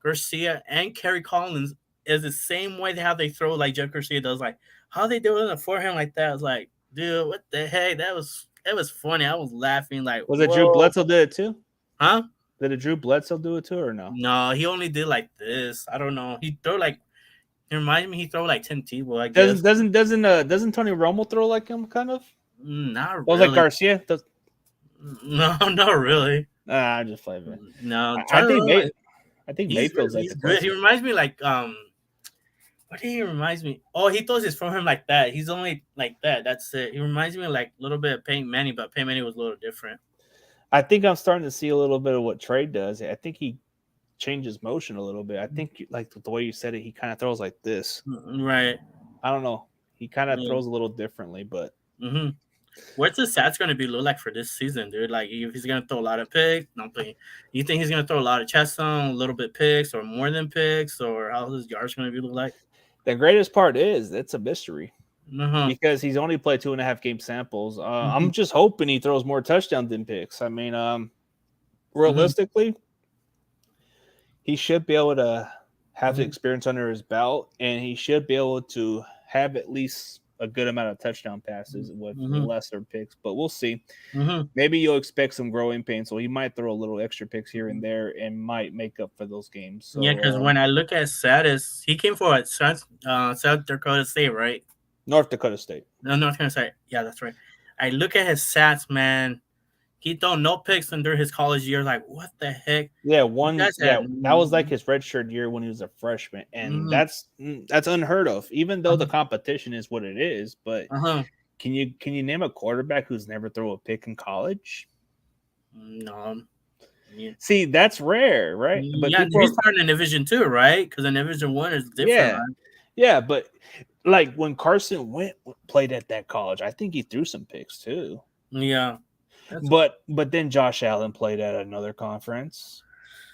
Garcia, and Kerry Collins is the same way how they throw like Jet Garcia does. Like how they do it in the forehand like that. I was like, dude, what the heck? It was funny. I was laughing like, Was it Drew whoa, Bledsoe did it too? huh? Did it Drew Bledsoe do it too or no? No, he only did like this. I don't know. He throw like. It reminds me, he throw like 10 Tebow, I guess. Doesn't Tony Romo throw like him kind of? Not Was really. like Garcia? No, not really. I just play it. No, I think Tony I think He's Mayfield's like he's the good. He closest. reminds me like what did he reminds me? Oh, he throws his from him like that. He's only like that. That's it. He reminds me like a little bit of Peyton Manning, but Peyton Manning was a little different. I think I'm starting to see a little bit of what Trey does. I think he changes motion a little bit. I think like the way you said it, he kind of throws like this. Right. I don't know. He kind of Yeah. throws a little differently, but Mm-hmm. What's the stats going to be look like for this season, dude? Like, if he's going to throw a lot of picks, you think he's going to throw a lot of chest on, a little bit picks, or more than picks, or how his yards going to be look like? the greatest part is it's a mystery Uh-huh. because he's only played 2.5 game samples. I'm just hoping he throws more touchdowns than picks. I mean, realistically, he should be able to have the experience under his belt, and he should be able to have at least a good amount of touchdown passes with Mm-hmm. lesser picks, but we'll see. Mm-hmm. Maybe you'll expect some growing pains, so he might throw a little extra picks here and there and might make up for those games. Yeah, So because when I look at status, he came for South Dakota State, right? North Dakota State. No, North Carolina State. Yeah, that's right. I look at his stats, man. He thrown no picks under his college year. Like, what the heck? Yeah, You guys yeah, had. that was like his redshirt year when he was a freshman, and Mm-hmm. that's unheard of. Even though the Uh-huh. competition is what it is, but Uh-huh. can you name a quarterback who's never threw a pick in college? No. Yeah. See, that's rare, right? But Yeah, people he's are, starting in Division Two, right? Because in Division One is different, yeah, right? yeah, but like when Carson Wentz played at that college, I think he threw some picks too. Yeah. That's. But then Josh Allen played at another conference.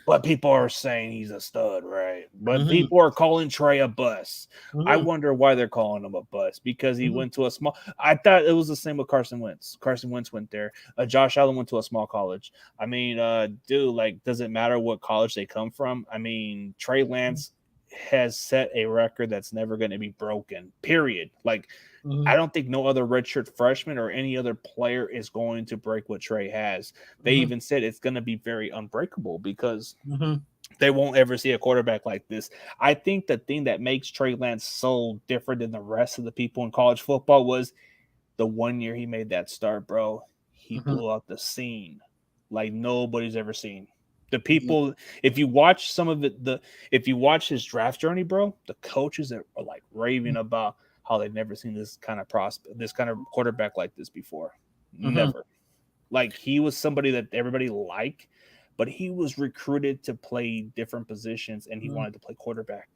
But people are saying he's a stud, right? But Mm-hmm. people are calling Trey a bust. I Mm-hmm. wonder why they're calling him a bust because he Mm-hmm. went to a small. I thought it was the same with Carson Wentz. Carson Wentz went there. Josh Allen went to a small college. I mean, dude, like, does it matter what college they come from? I mean, Trey Lance has set a record that's never going to be broken. Period. Like, Mm-hmm. I don't think no other redshirt freshman or any other player is going to break what Trey has. They Mm-hmm. even said it's going to be very unbreakable because Mm-hmm. they won't ever see a quarterback like this. I think the thing that makes Trey Lance so different than the rest of the people in college football was the 1 year he made that start, bro. He Mm-hmm. blew up the scene like nobody's ever seen. The people, if you watch some of it, if you watch his draft journey, bro, the coaches are like raving about how they've never seen this kind of prospect, this kind of quarterback like this before. Mm-hmm. Never. Like he was somebody that everybody liked, but he was recruited to play different positions and he Mm-hmm. wanted to play quarterback.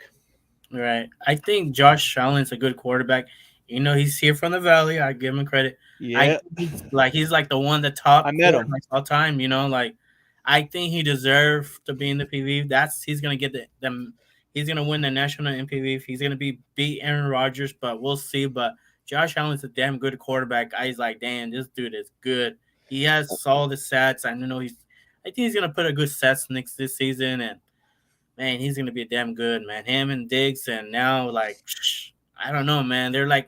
Right. I think Josh Allen's a good quarterback. He's here from the Valley. I give him credit. I Yeah, think he's like the one of the I top met him. quarterbacks all time. Like I think he deserves to be in the PV. He's gonna get them. He's gonna win the national MPV. He's gonna beat Aaron Rodgers, but we'll see. But Josh Allen's a damn good quarterback. I was like, damn, this dude is good. He has all the stats. I know he's. I think he's gonna put a good stats next this season and man, he's gonna be damn good, man. Him and Diggs, and now like, I don't know, man. They're like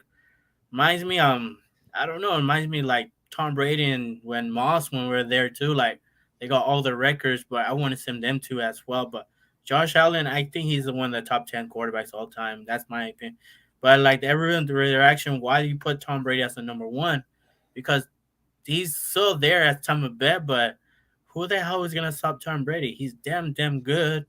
reminds me, I don't know, reminds me like Tom Brady and when Moss when we are there too. Like they got all the records, but I want to send them too as well. But Josh Allen, I think he's the one of the top 10 quarterbacks all time. That's my opinion. But like everyone, the reaction, why do you put Tom Brady as the number one? Because he's still there at time of bet, but who the hell is gonna stop Tom Brady? He's damn good.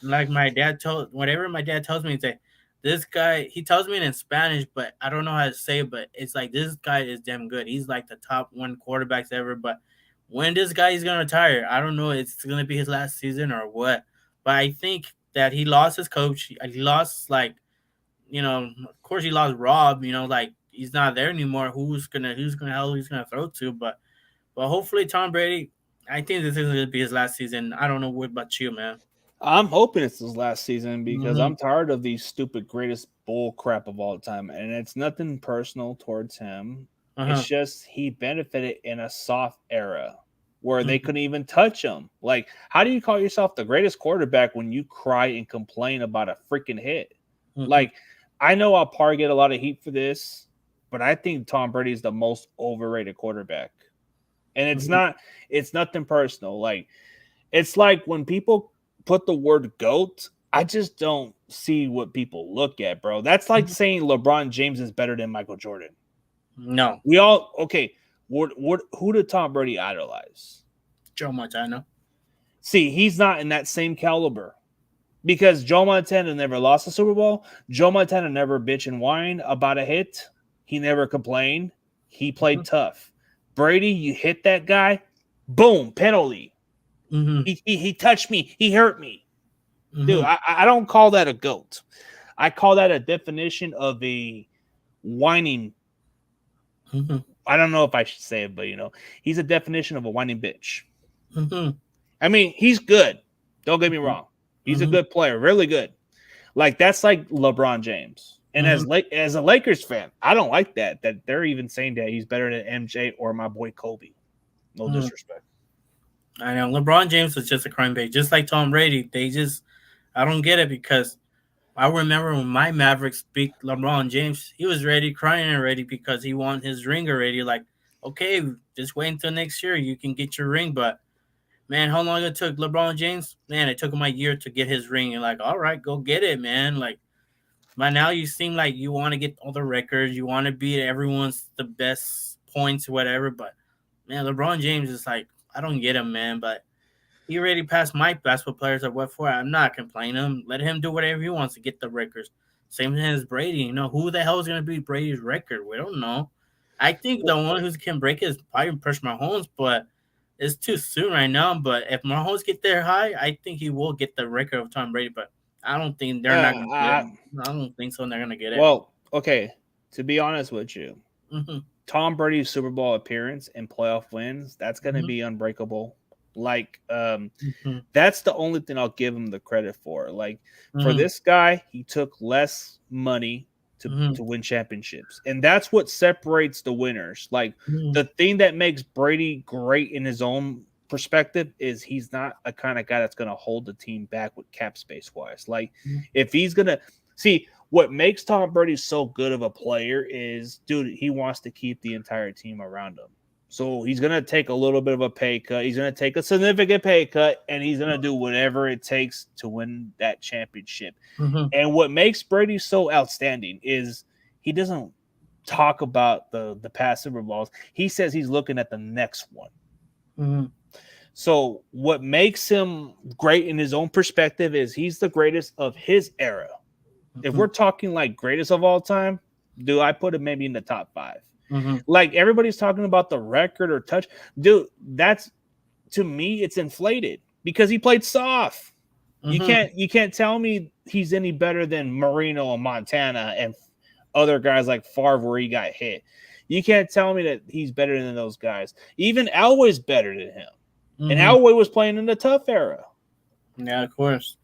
Like my dad told whatever my dad tells me, he's like, this guy he tells me it in Spanish, but I don't know how to say it, but it's like this guy is damn good. He's like the top one quarterbacks ever. But when this guy is gonna retire, I don't know, it's gonna be his last season or what. But I think that he lost his coach. He lost like of course he lost Rob, like he's not there anymore. Who's gonna throw to? But hopefully Tom Brady. I think this is gonna be his last season. I don't know what about you, man. I'm hoping it's his last season because Mm-hmm. I'm tired of these stupid greatest bull crap of all time. And it's nothing personal towards him. It's Uh-huh. just he benefited in a soft era where they Mm-hmm. couldn't even touch him. Like, how do you call yourself the greatest quarterback when you cry and complain about a freaking hit? Mm-hmm. Like, I know I'll probably get a lot of heat for this, but I think Tom Brady is the most overrated quarterback. And Mm-hmm. it's nothing personal. Like, it's like when people put the word GOAT, I just don't see what people look at, bro. That's like Mm-hmm. saying LeBron James is better than Michael Jordan. No, We all okay. Who did Tom Brady idolize? Joe Montana. See, he's not in that same caliber because Joe Montana never lost a Super Bowl. Joe Montana never bitch and whine about a hit. He never complained. He played tough. Brady, you hit that guy, boom, penalty. Mm-hmm. He touched me. He hurt me. Dude, Mm-hmm. I don't call that a goat. I call that a definition of a whining. Mm-hmm. I don't know if I should say it, but he's a definition of a whining bitch. Mm-hmm. I mean, he's good. Don't get me wrong. He's a Mm-hmm. good player, really good. Like that's like LeBron James. And Mm-hmm. as a Lakers fan, I don't like that they're even saying that he's better than MJ or my boy Kobe. No Mm-hmm. disrespect. I know LeBron James was just a crime bait, just like Tom Brady. I don't get it because I remember when my Mavericks beat LeBron James, he was ready, crying already because he won his ring already. Like, okay, just wait until next year, you can get your ring. But man, how long it took LeBron James? Man, it took him a year to get his ring. And like, all right, go get it, man. Like, by now you seem like you want to get all the records, you want to beat everyone's the best points, whatever. But man, LeBron James is like, I don't get him, man. But he already passed my basketball players at what for. I'm not complaining. Let him do whatever he wants to get the records. Same thing as Brady. You know, who the hell is going to beat Brady's record? We don't know. I think the one who can break it is probably Push Mahomes, but it's too soon right now. But if Mahomes get there high, I think he will get the record of Tom Brady. But I don't think they're not Uh, going to get it. I, I don't think so. They're going to get it. well, okay. To be honest with you, Mm-hmm. Tom Brady's Super Bowl appearance and playoff wins, that's going to Mm-hmm. be unbreakable. Like, Mm-hmm. that's the only thing I'll give him the credit for. Like, for Mm-hmm. this guy, he took less money to win championships. And that's what separates the winners. Like, Mm-hmm. the thing that makes Brady great in his own perspective is he's not a kind of guy that's going to hold the team back with cap space wise. Like, if he's going to see what makes Tom Brady so good of a player is, dude, he wants to keep the entire team around him. So he's going to take a little bit of a pay cut. He's going to take a significant pay cut, and he's going to do whatever it takes to win that championship. Mm-hmm. And what makes Brady so outstanding is he doesn't talk about the past Super Bowls. He says he's looking at the next one. Mm-hmm. So what makes him great in his own perspective is he's the greatest of his era. If we're talking like greatest of all time, do I put him maybe in the top 5? Mm-hmm. Like everybody's talking about the record or touch, dude. That's, to me, it's inflated because he played soft. Mm-hmm. You can't tell me he's any better than Marino and Montana and other guys like Favre where he got hit. You can't tell me that he's better than those guys. Even Elway's better than him, and Mm-hmm. Elway was playing in the tough era. Yeah, of course.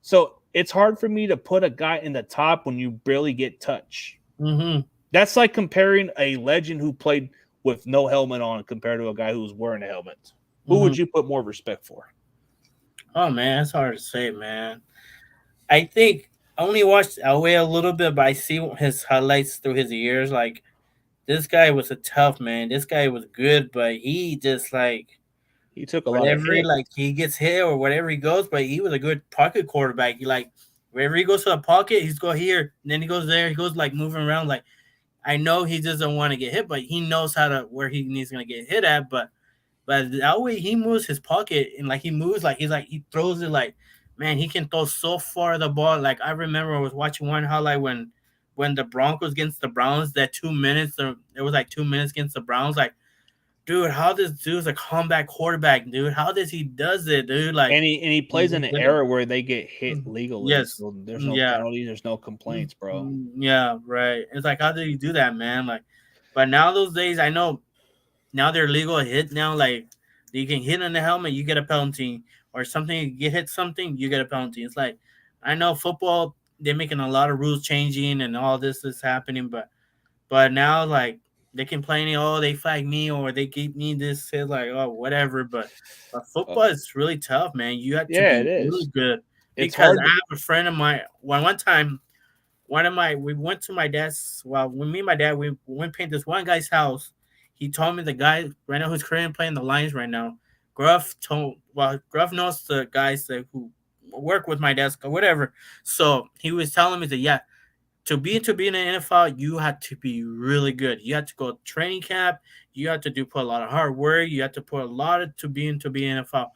So it's hard for me to put a guy in the top when you barely get touch. Mm-hmm. That's like comparing a legend who played with no helmet on compared to a guy who was wearing a helmet. Who Mm-hmm. would you put more respect for? Oh man, it's hard to say, man. I think I only watched Elway a little bit, but I see his highlights through his years. Like this guy was a tough man. This guy was good, but he just like He took a lot of whatever, hits. like he gets hit or whatever he goes. But he was a good pocket quarterback. He like wherever he goes to the pocket, he's go here, and then he goes there. He goes like moving around. Like I know he doesn't want to get hit, but he knows how to where he needs to get hit at. But that way he moves his pocket and like he moves like he throws it like man he can throw so far the ball. Like I remember I was watching one highlight when the Broncos against the Browns that 2 minutes it was like 2 minutes against the Browns. Like dude, how this dude's a comeback quarterback, dude? How does he does it, dude? Like And he plays in an era where they get hit legally, yes, so there's no yeah. penalties, there's no complaints, bro. Yeah, right. It's like how did he do that, man? Like, but now those days, I know now they're legal hit now. Like you can hit on the helmet, you get a penalty, or something. You get hit something, you get a penalty. It's like I know football they're making a lot of rules changing and all this is happening, but now like they complaining, oh they flag me or they keep me this. It's like oh whatever, but Uh, football is really tough, man. You have to yeah, it be really is. good It's because hard. I have a friend of mine. One time one of my we went to my dad's well when me and my dad we went paint this one guy's house. He told me the guy right now who's currently playing the Lions right now. Gruff knows the guys that who work with my desk or whatever. So he was telling me that yeah, to be in the NFL, you had to be really good. You had to go training camp. You had to put a lot of hard work. You had to put a lot of to be in NFL.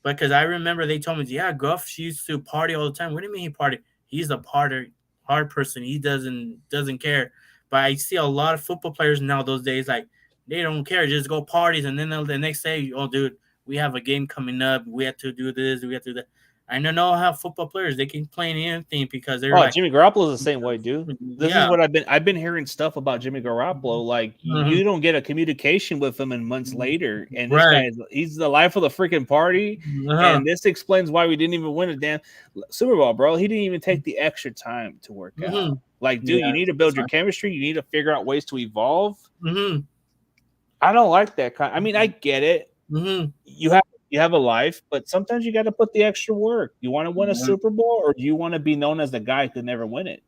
Because I remember they told me, yeah, Goff used to party all the time. What do you mean he party? He's a party hard person. He doesn't care. But I see a lot of football players now those days like they don't care. Just go parties and then the next day, oh dude, we have a game coming up. We have to do this. We have to do that. I don't know how football players they can play anything because they're Oh, like, Jimmy Garoppolo's the same way, dude. This is yeah, what I've been hearing stuff about Jimmy Garoppolo. Like mhm, you don't get a communication with him, and months later, and this right, guy he's the life of the freaking party. uh-huh, And this explains why we didn't even win a damn Super Bowl, bro. He didn't even take the extra time to work out. mm-hmm, Like, dude, you yeah, need to build your chemistry. You need to figure out ways to evolve. mm-hmm, I don't like that kind. I mean, I get it. mm-hmm, You have to you have a life, but sometimes you got to put the extra work. You want to win a Super Bowl, or do you want to be known as the guy who could never win it?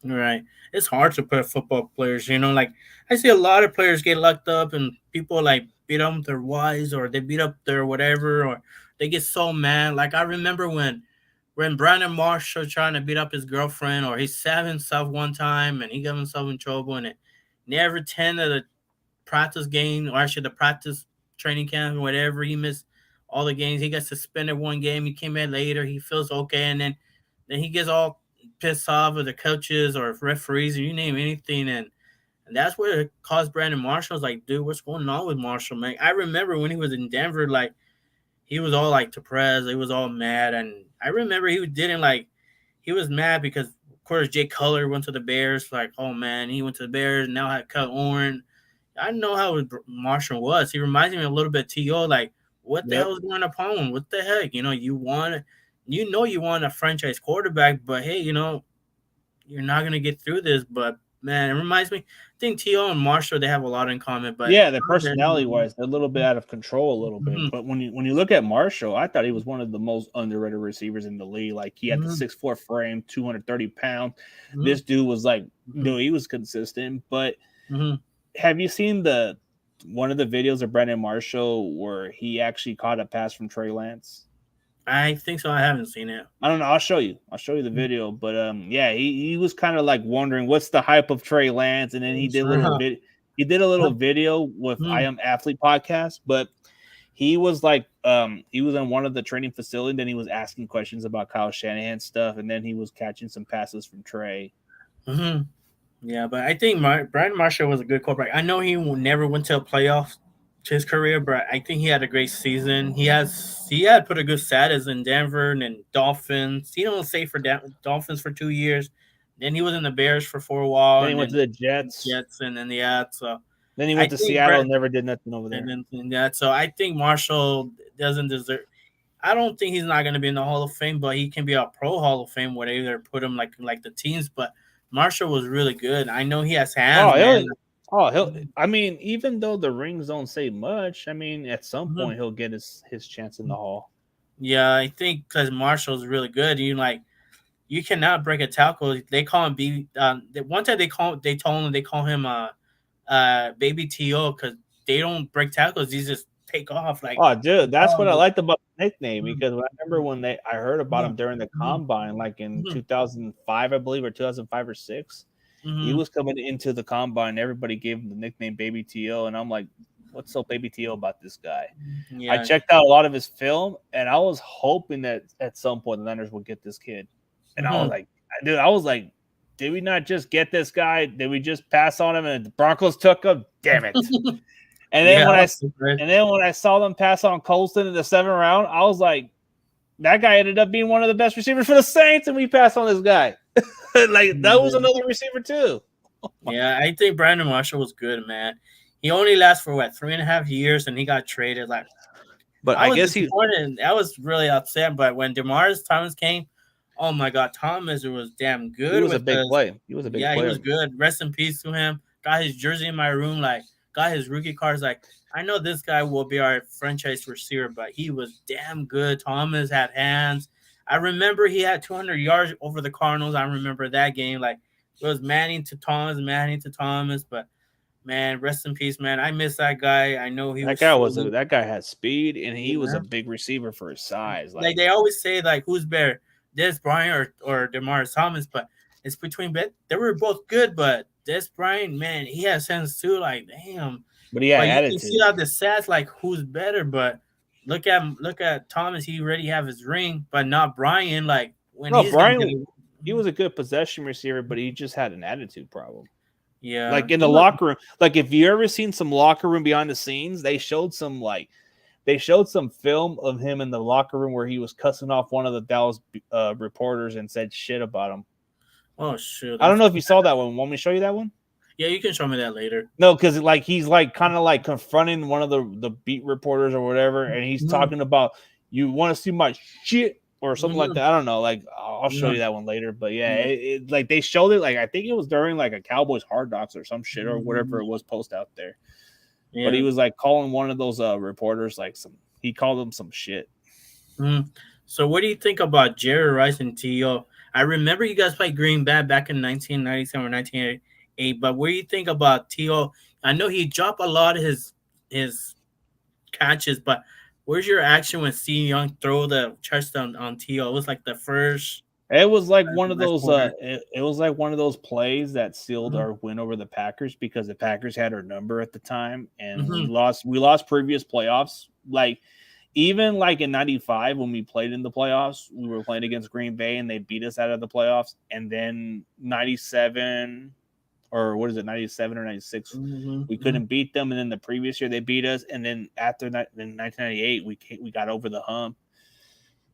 Right. It's hard to put football players, like I see a lot of players get locked up and people like beat up their wives or they beat up their whatever or they get so mad. Like I remember when Brandon Marshall trying to beat up his girlfriend or he stabbed himself one time and he got himself in trouble and it never attended the practice game or actually the practice training camp or whatever. He missed all the games. He got suspended one game. He came in later. He feels okay and then he gets all pissed off with the coaches or referees or you name anything and that's where it caused Brandon Marshall. I was like, dude, what's going on with Marshall, man? I remember when he was in Denver, like he was all like depressed, he was all mad, and I remember he didn't like he was mad because of course Jay Cutler went to the Bears, like, oh man, he went to the Bears and now had cut Oren. I know how Marshall was. He reminds me a little bit of T.O. Like, what the Yep. hell is going upon him? What the heck? You want a franchise quarterback, but hey, you're not gonna get through this. But man, it reminds me. I think T.O. and Marshall they have a lot in common, but Yeah, the personality wise, they're a little bit out of control a little bit. Mhm, But when you look at Marshall, I thought he was one of the most underrated receivers in the league. Like he had the mhm, 6'4" frame, 230 pounds. mhm, This dude was like, mhm, dude, he was consistent. But mhm. have you seen the one of the videos of Brandon Marshall where he actually caught a pass from Trey Lance? I think so. I haven't seen it. I don't know. I'll show you. I'll show you the video. But yeah, he was kind of like wondering what's the hype of Trey Lance, and then he did a Sure. little bit. He did a little video with I Mhm, Am Athlete podcast, but he was in one of the training facilities, then he was asking questions about Kyle Shanahan stuff, and then he was catching some passes from Trey. mhm. Yeah, but I think Brian Marshall was a good quarterback. I know never went to a playoff to his career, but I think he had a great season. He had put a good status in Denver and then Dolphins. He don't say for Dolphins for 2 years. Then he was in the Bears for a while, Then he and went to then the Jets. Jets, and then the Ats. So Then he I went to think Seattle, Brett, never did nothing over and there. then and that. So I think Marshall doesn't deserve. I don't think he's not going to be in the Hall of Fame, but he can be a Pro Hall of Fame where they either put him like the teams. But Marshall was really good. I know he has hands, Oh, man. he'll. I mean, even though the rings don't say much, I mean, at some Mhm. point he'll get his chance in the hall. Yeah, I think because Marshall's really good. You cannot break a tackle. They call him B. One time they call him Baby To because they don't break tackles. He just take off like. Oh, dude, that's what I Oh, liked about the nickname mhm, because I remember when I heard about mhm, him during the mhm, combine, like in mhm, 2005, I believe, or 2005 or six. He mhm. was coming into the combine. Everybody gave him the nickname Baby To, and I'm like, what's so Baby To about this guy? I Yeah. checked out a lot of his film, and I was hoping that at some point the Niners would get this kid. And Mhm. I was like, did we not just get this guy? Did we just pass on him and the Broncos took him? Damn it! And then Yeah. when I I was surprised. saw them pass on Colston in the 7th round, I was like, that guy ended up being one of the best receivers for the Saints, and we passed on this guy. Like that was another receiver too. Yeah, I think Brandon Marshall was good, man. He only lasted for what 3.5 years, and he got traded. Like But I I was guess he disappointed. I was really upset. But when Demar's Thomas came, oh my God, Thomas was damn he good was a with big us. play. He was a big Yeah, he player. was good. Rest in peace to him. Got his jersey in my room. Like got his rookie cards. Like I know this guy will be our franchise receiver, but he was damn good. Thomas had hands. I remember he had 200 yards over the Cardinals. I remember that game. Like it was Manning to Thomas, Manning to Thomas. But man, rest in peace, man. I miss that guy. I know he was so good. That guy had speed and he was a Yeah. big receiver for his size. Like Like they always say, like who's better, Des Bryant or Demar Thomas? But it's between. They were both good, but Des Bryant, man, he has sense too. Like damn. but he had But you can see attitude. out the stats, like who's better. But look at Thomas. He already have his ring, but not Bryant. Like when No, he's gonna get Brian, it. he was a good possession receiver, but he just had an attitude problem. Yeah, Like in he the was. locker room, like if you ever seen some locker room behind the scenes, they showed some film of him in the locker room where he was cussing off one of the Dallas reporters and said shit about him. Oh shoot, I don't that's know if you saw that one. Want me to show you that one? yeah. You can show me that later. No, because like he's like kind of like confronting one of the beat reporters or whatever, and he's Mhm, talking about you want to see my shit or something like mhm, that. I don't know. Like I'll show yeah, you that one later. But yeah, yeah, like they showed it. Like I think it was during like a Cowboys Hard Knocks or some shit or whatever mhm, it was post out there. But he yeah. was like calling one of those reporters like some He called them some shit. Mm. So, what do you think about Jerry Rice and T.O.? I remember you guys played Green Bay back in 1997 or 1988, but what do you think about T.O.? I know he dropped a lot of his catches, but where's your action when C. Young throw the touchdown on T.O.? It was like the first It was like one of last those. quarter. It was like one of those plays that sealed Mm-hmm. our win over the Packers because the Packers had our number at the time, and we Mm-hmm. lost. We lost previous playoffs. Like even like in '95 when we played in the playoffs, we were playing against Green Bay and they beat us out of the playoffs. And then '97 or what is it, '97 or '96, we Mm-hmm. couldn't beat them. And then the previous year they beat us. And then after that, in 1998, we got over the hump.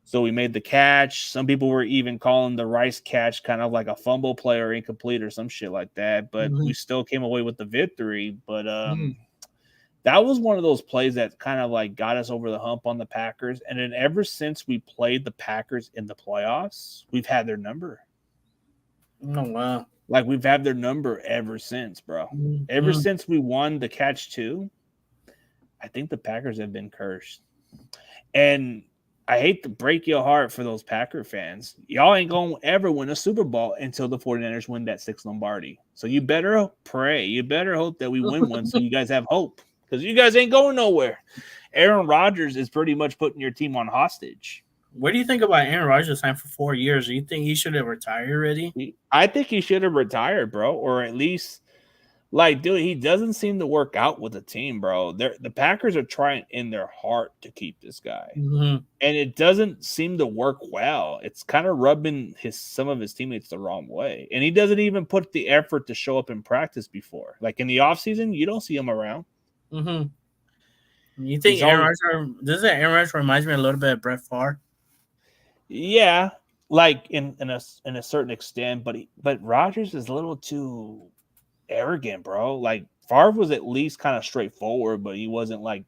So we made the catch. Some people were even calling the Rice catch kind of like a fumble play or incomplete or some shit like that. But Mm-hmm. we still came away with the victory. But Mm-hmm. that was one of those plays that kind of like got us over the hump on the Packers. And then ever since we played the Packers in the playoffs, we've had their number. Oh wow. Like we've had their number ever since, bro. Ever Mm-hmm. since we won the catch two, I think the Packers have been cursed. And I hate to break your heart for those Packer fans. Y'all ain't going to ever win a Super Bowl until the 49ers win that sixth Lombardi. So you better pray. You better hope that we win one so you guys have hope. Because you guys ain't going nowhere. Aaron Rodgers is pretty much putting your team on hostage. What do you think about Aaron Rodgers signed for 4 years? Do you think he should have retired already? I think he should have retired, bro. Or at least, like, dude, he doesn't seem to work out with the team, bro. The Packers are trying in their heart to keep this guy. Mm-hmm. And it doesn't seem to work well. It's kind of rubbing some of his teammates the wrong way. And he doesn't even put the effort to show up in practice before. Like in the offseason, you don't see him around. Mm-hmm. You think He's Aaron always Rodgers? Does that Aaron Rodgers reminds me a little bit of Brett Favre? yeah, like in a certain extent, but Rodgers is a little too arrogant, bro. Like Favre was at least kind of straightforward, but he wasn't like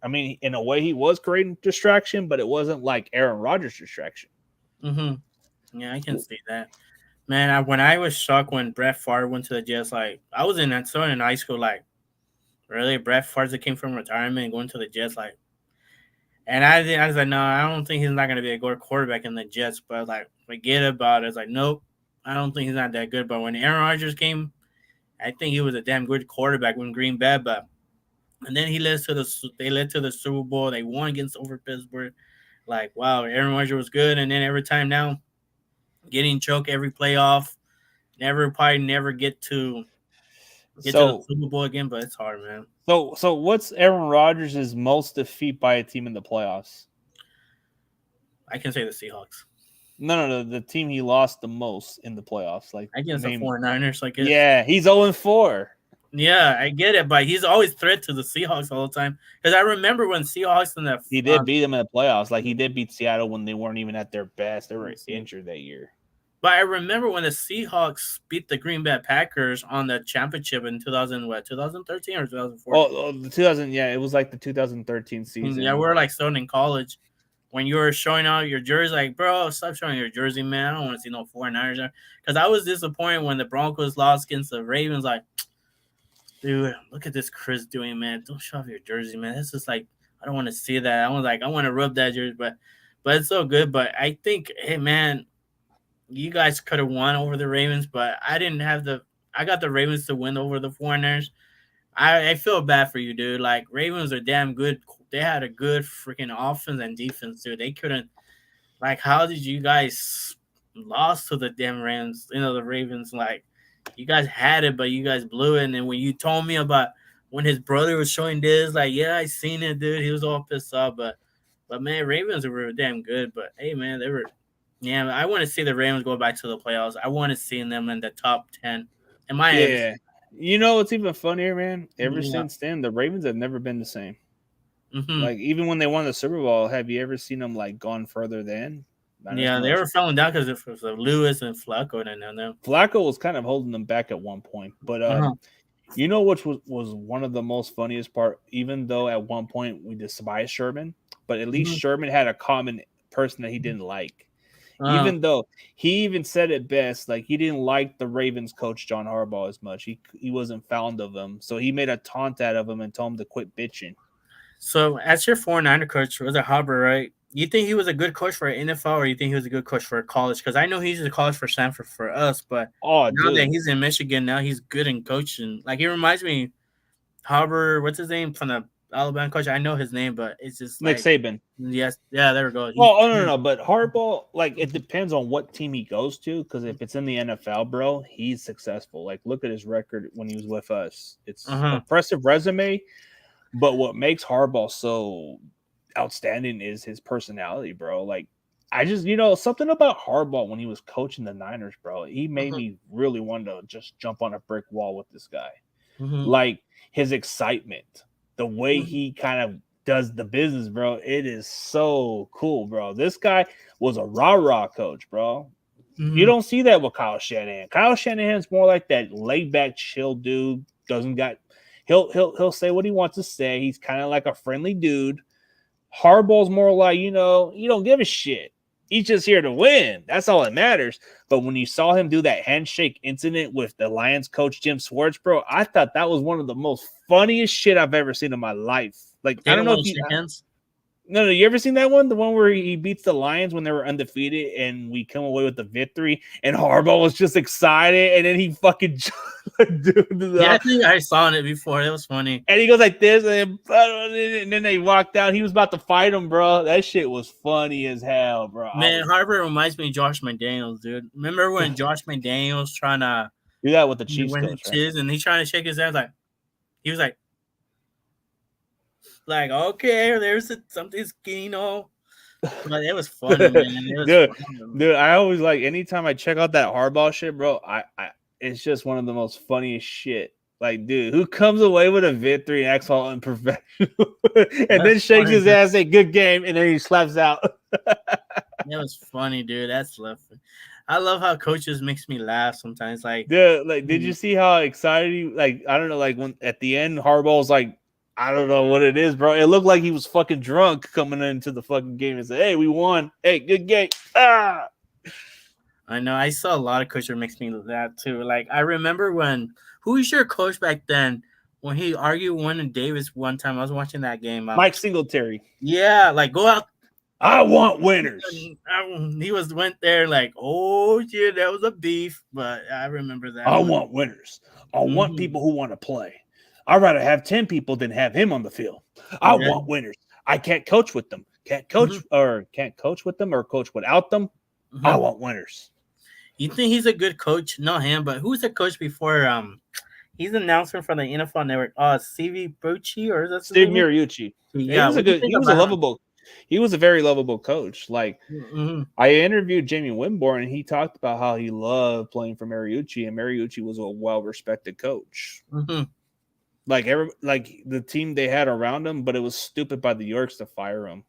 I mean, in a way he was creating distraction, but it wasn't like Aaron Rodgers distraction. Mm-hmm. Yeah, I can see that. Man, when I was shocked when Brett Favre went to the Jets, like I was still in high school, like really Brett Favre that came from retirement and going to the Jets, like, and I was like, no, I don't think he's not gonna be a good quarterback in the Jets, but like forget about it. It's like, nope, I don't think he's not that good. But when Aaron Rodgers came, I think he was a damn good quarterback when Green Bay, but and then they led to the Super Bowl. They won against over Pittsburgh. Like, wow, Aaron Rodgers was good, and then every time now getting choked every playoff. Never get to the So Super Bowl again, but it's hard, man. so what's Aaron Rodgers' most defeat by a team in the playoffs? I can say the Seahawks. No, the team he lost the most in the playoffs. Like Against the name 49ers, I guess. yeah, he's 0-4. Yeah, I get it, but he's always threat to the Seahawks all the time. Because I remember when Seahawks in the He did beat them in the playoffs. Like he did beat Seattle when they weren't even at their best. They were injured that year. but I remember when the Seahawks beat the Green Bay Packers on the championship in 2013 or 2014. The 2000, yeah, it was like the 2013 Yeah, we season. were like still in college. When you were showing out your jersey, like, bro, stop showing your jersey, man. I don't want to see no 49ers. Because I was disappointed when the Broncos lost against the Ravens. Like, dude, look at this Chris doing, man. Don't show off your jersey, man. It's just like, I don't want to see that. I want to rub that jersey, but it's so good. But I think, hey, man, you guys could have won over the Ravens, but I got the Ravens to win over the 49ers. I feel bad for you, dude. Like Ravens are damn good. They had a good freaking offense and defense, dude. They couldn't like. How did you guys lost to the damn Rams? You know the Ravens. Like you guys had it, but you guys blew it. And then when you told me about when his brother was showing this, like yeah, I seen it, dude. He was all pissed off, but man, Ravens were damn good. But hey, man, they were. Yeah, I want to see the Ravens go back to the playoffs. I want to see them in the top 10 in my AFC. Yeah. You know what's even funnier, man? Ever Yeah. since then, the Ravens have never been the same. Hmm. Like even when they won the Super Bowl, have you ever seen them like gone further than? Not as Yeah, they much. were falling down because it was Lewis and Flacco and them. Flacco was kind of holding them back at one point, but Uh-huh. you know which was one of the most funniest part. Even though at one point we despised Sherman, but at least Mhm. Sherman had a common person that he didn't like. Uh, Even though he even said it best, like he didn't like the Ravens coach John Harbaugh as much. He wasn't fond of him, so he made a taunt out of him and told him to quit bitching. So, as your 49er coach, was it Harbor, right? You think he was a good coach for NFL, or you think he was a good coach for college? Because I know he's a college for Stanford for us, but Oh, now that dude, he's in Michigan, now he's good in coaching. Like he reminds me, Harbor, what's his name from the Alabama coach? I know his name, but it's just Nick like, Saban. yes, yeah, there we go. Oh, no. But Harbaugh, like, it depends on what team he goes to. Because if it's in the NFL, bro, he's successful. Like, look at his record when he was with us. It's uh-huh. impressive resume. But what makes Harbaugh so outstanding is his personality, bro. Like, I just, something about Harbaugh when he was coaching the Niners, bro. He made Uh-huh. me really want to just jump on a brick wall with this guy. Uh-huh. Like his excitement, the way Uh-huh. he kind of does the business, bro. It is so cool, bro. This guy was a rah-rah coach, bro. You Uh-huh. don't see that with Kyle Shanahan. Kyle Shanahan's more like that laid back, chill dude. Doesn't got he'll say what he wants to say. He's kind of like a friendly dude. Harbaugh's more like, you don't give a shit. He's just here to win. That's all that matters. But when you saw him do that handshake incident with the Lions coach Jim Schwartz, bro, I thought that was one of the most funniest shit I've ever seen in my life. Like, They I don't don't know want if to you shake hands. no, you ever seen that one? The one where he beats the Lions when they were undefeated and we come away with the victory and Harbaugh was just excited and then he fucking Yeah, I think I saw it before. It was funny. and he goes like this and then they walked out. He was about to fight him, bro. That shit was funny as hell, bro. I Man, was Harvard reminds me of Josh McDaniels, dude. Remember when Josh McDaniels trying to do that with the Chiefs win his coach, right? chiz and he trying to shake his hand like he was like okay, there's something skinny. But it was funny, man. It was dude, funny. dude, I always like anytime I check out that Harbaugh shit, bro. I it's just one of the most funniest shit. Like, dude, who comes away with a victory and acts all unprofessional, and then That's shakes funny, his dude. ass, say good game, and then he slaps out. That was funny, dude. That's left. I love how coaches makes me laugh sometimes. Like, Dude, like, did you see how excited he? Like, I don't know, like when at the end, Harbaugh's like, I don't know what it is, bro. It looked like he was fucking drunk coming into the fucking game and said, "Hey, we won. Hey, good game." Ah, I know I saw a lot of coaches makes me laugh too. Like, I remember when who was your coach back then when he argued Vernon Davis one time. I was watching that game. Mike Singletary. Yeah, like go out. I want winners. He went there like, oh shit, that was a beef. But I remember that I one. want winners. I want Mm-hmm. people who want to play. I'd rather have 10 people than have him on the field. I Yeah. want winners. I can't coach with them. Mm-hmm. Can't coach with them or coach without them. I Mm-hmm. want winners. You think he's a good coach? Not him, but who's the coach before? He's an announcer for the NFL Network. CB Bucci, or is that his Steve name? Mariucci. Yeah, Yeah. What do you think he was a about him? lovable, he was a very lovable coach. Like Mm-hmm. I interviewed Jamie Winborn and he talked about how he loved playing for Mariucci and Mariucci was a well-respected coach. Mm-hmm. Like the team they had around him, but it was stupid by the Yorks to fire him.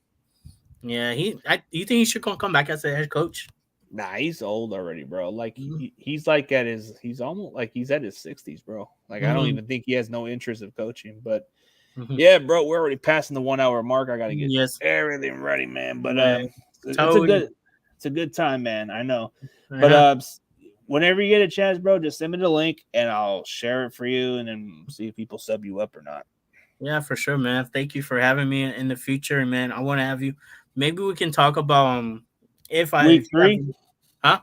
Yeah. You think he should come back as a head coach? Nah, he's old already, bro. Like Mm-hmm. he's like he's almost like he's at his 60s, bro. Like I don't Mm-hmm. even think he has no interest of coaching. But Mm-hmm. yeah, bro, we're already passing the 1 hour mark. I gotta get Yes, everything ready, man. But man. Totally. it's a good time, man. I know. But Uh-huh. whenever you get a chance, bro, just send me the link and I'll share it for you and then see if people sub you up or not. Yeah, for sure, man. Thank you for having me in the future, man. I want to have you. Maybe we can talk about if Week you have, three, huh?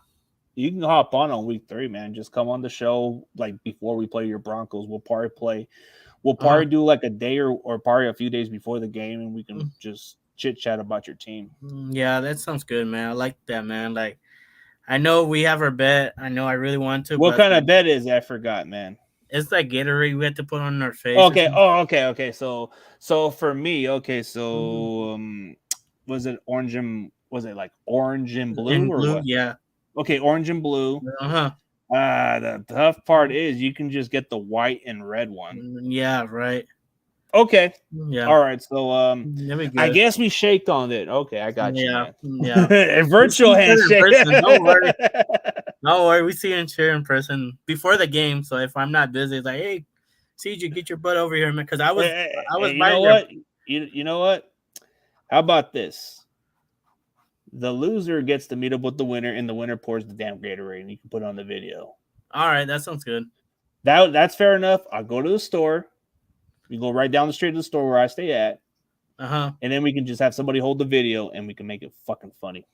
you can hop on week 3, man. Just come on the show like before we play your Broncos. We'll probably play. We'll Uh-huh. probably do like a day or probably a few days before the game, and we can just chit chat about your team. Yeah, that sounds good, man. I like that, man. Like, I know we have our bet. I know I really want to, What but kind of bet is that? I forgot, man. it's like Gatorade we have to put on our face or Okay. something. Oh, okay. So for me, okay. Mhm. So was it orange and was it like orange and blue In or blue, what? yeah. Okay, orange and blue. Uh-huh. The tough part is you can just get the white and red one. Yeah, right. Okay. Yeah. All right. So That'd be I good. guess we shaked on it. Okay, I got you, Yeah. man. Yeah. A We see virtual each other in handshake. person. Don't worry. Don't worry. We see each other in person before the game. So if I'm not busy, it's like, hey, CG, get your butt over here, man. Because I was You by know your. what? You know what? How about this? The loser gets to meet up with the winner, and the winner pours the damn Gatorade, and you can put it on the video. All right, that sounds good. That's fair enough. I'll go to the store. We go right down the street to the store where I stay at. And then we can just have somebody hold the video and we can make it fucking funny.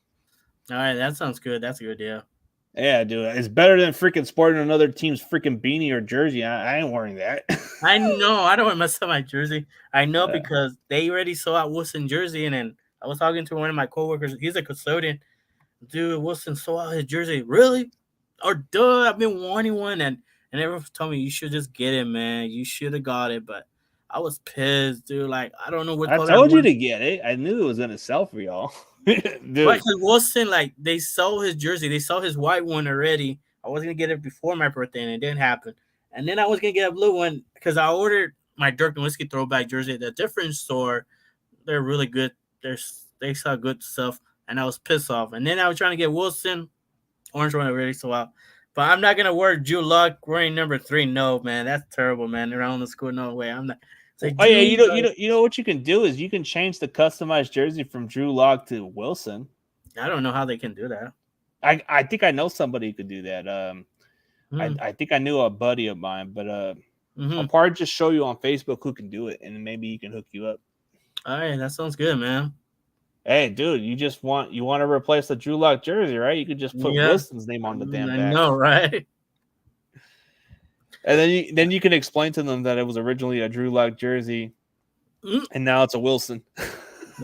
All right, that sounds good. That's a good deal. Yeah, dude. It's better than freaking sporting another team's freaking beanie or jersey. I ain't wearing that. I know. I don't want to mess up my jersey. I know because they already sold out Wilson jersey, and then I was talking to one of my coworkers. He's a custodian. Dude, Wilson sold out his jersey. Really? Or duh, I've been wanting one, and everyone told me you should just get it, man. You should have got it, but I was pissed, dude. Like I don't know what I color. told you to get it. I knew it was gonna sell for y'all. Dude. Right, because Wilson, like they sold his jersey. They sold his white one already. I was gonna get it before my birthday, and it didn't happen. And then I was gonna get a blue one because I ordered my Dirk Nowitzki throwback jersey at a different store. They're really good. They sell good stuff, and I was pissed off. And then I was trying to get Wilson, orange one already sold out. But I'm not gonna wear Drew Luck wearing number 3. No, man, that's terrible, man. Around the school, no way. I'm not. Like, oh yeah, you know what you can do is you can change the customized jersey from Drew Lock to Wilson. I don't know how they can do that. I think I know somebody who could do that. I think I knew a buddy of mine, but I'll probably just show you on Facebook who can do it, and maybe he can hook you up. All right, that sounds good, man. Hey, dude, you want to replace the Drew Lock jersey, right? You could just put Wilson's name on the damn back. I know, right? And then you can explain to them that it was originally a Drew Lock jersey, and now it's a Wilson.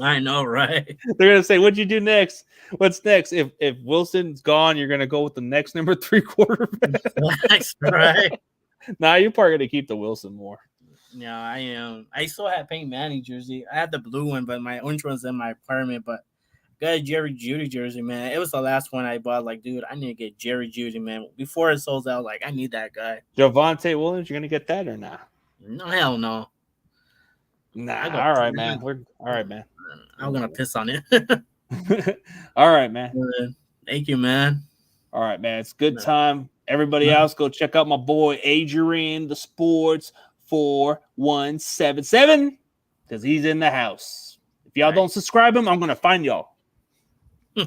I know, right? They're gonna say, "What'd you do next? What's next? If Wilson's gone, you're gonna go with the next number 3 quarterback." That's right. Nah, you're probably gonna keep the Wilson more. Yeah, I am. I still have Peyton Manning jersey. I had the blue one, but my orange one's in my apartment. But got a Jerry Jeudy jersey, man. It was the last one I bought. Like, dude, I need to get Jerry Jeudy, man. Before it sold out, like, I need that guy. Javonte Williams, you're gonna get that or not? No, hell no. Nah. All right, man. All right, man. I'm gonna piss on it. All right, man. Thank you, man. All right, man. It's good time. Everybody else, go check out my boy Adrian the Sports 4177 because he's in the house. If y'all don't subscribe him, I'm gonna find y'all. All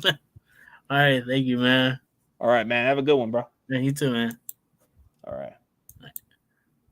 right, thank you, man. All right, man. Have a good one, bro. Yeah, you too, man. All right.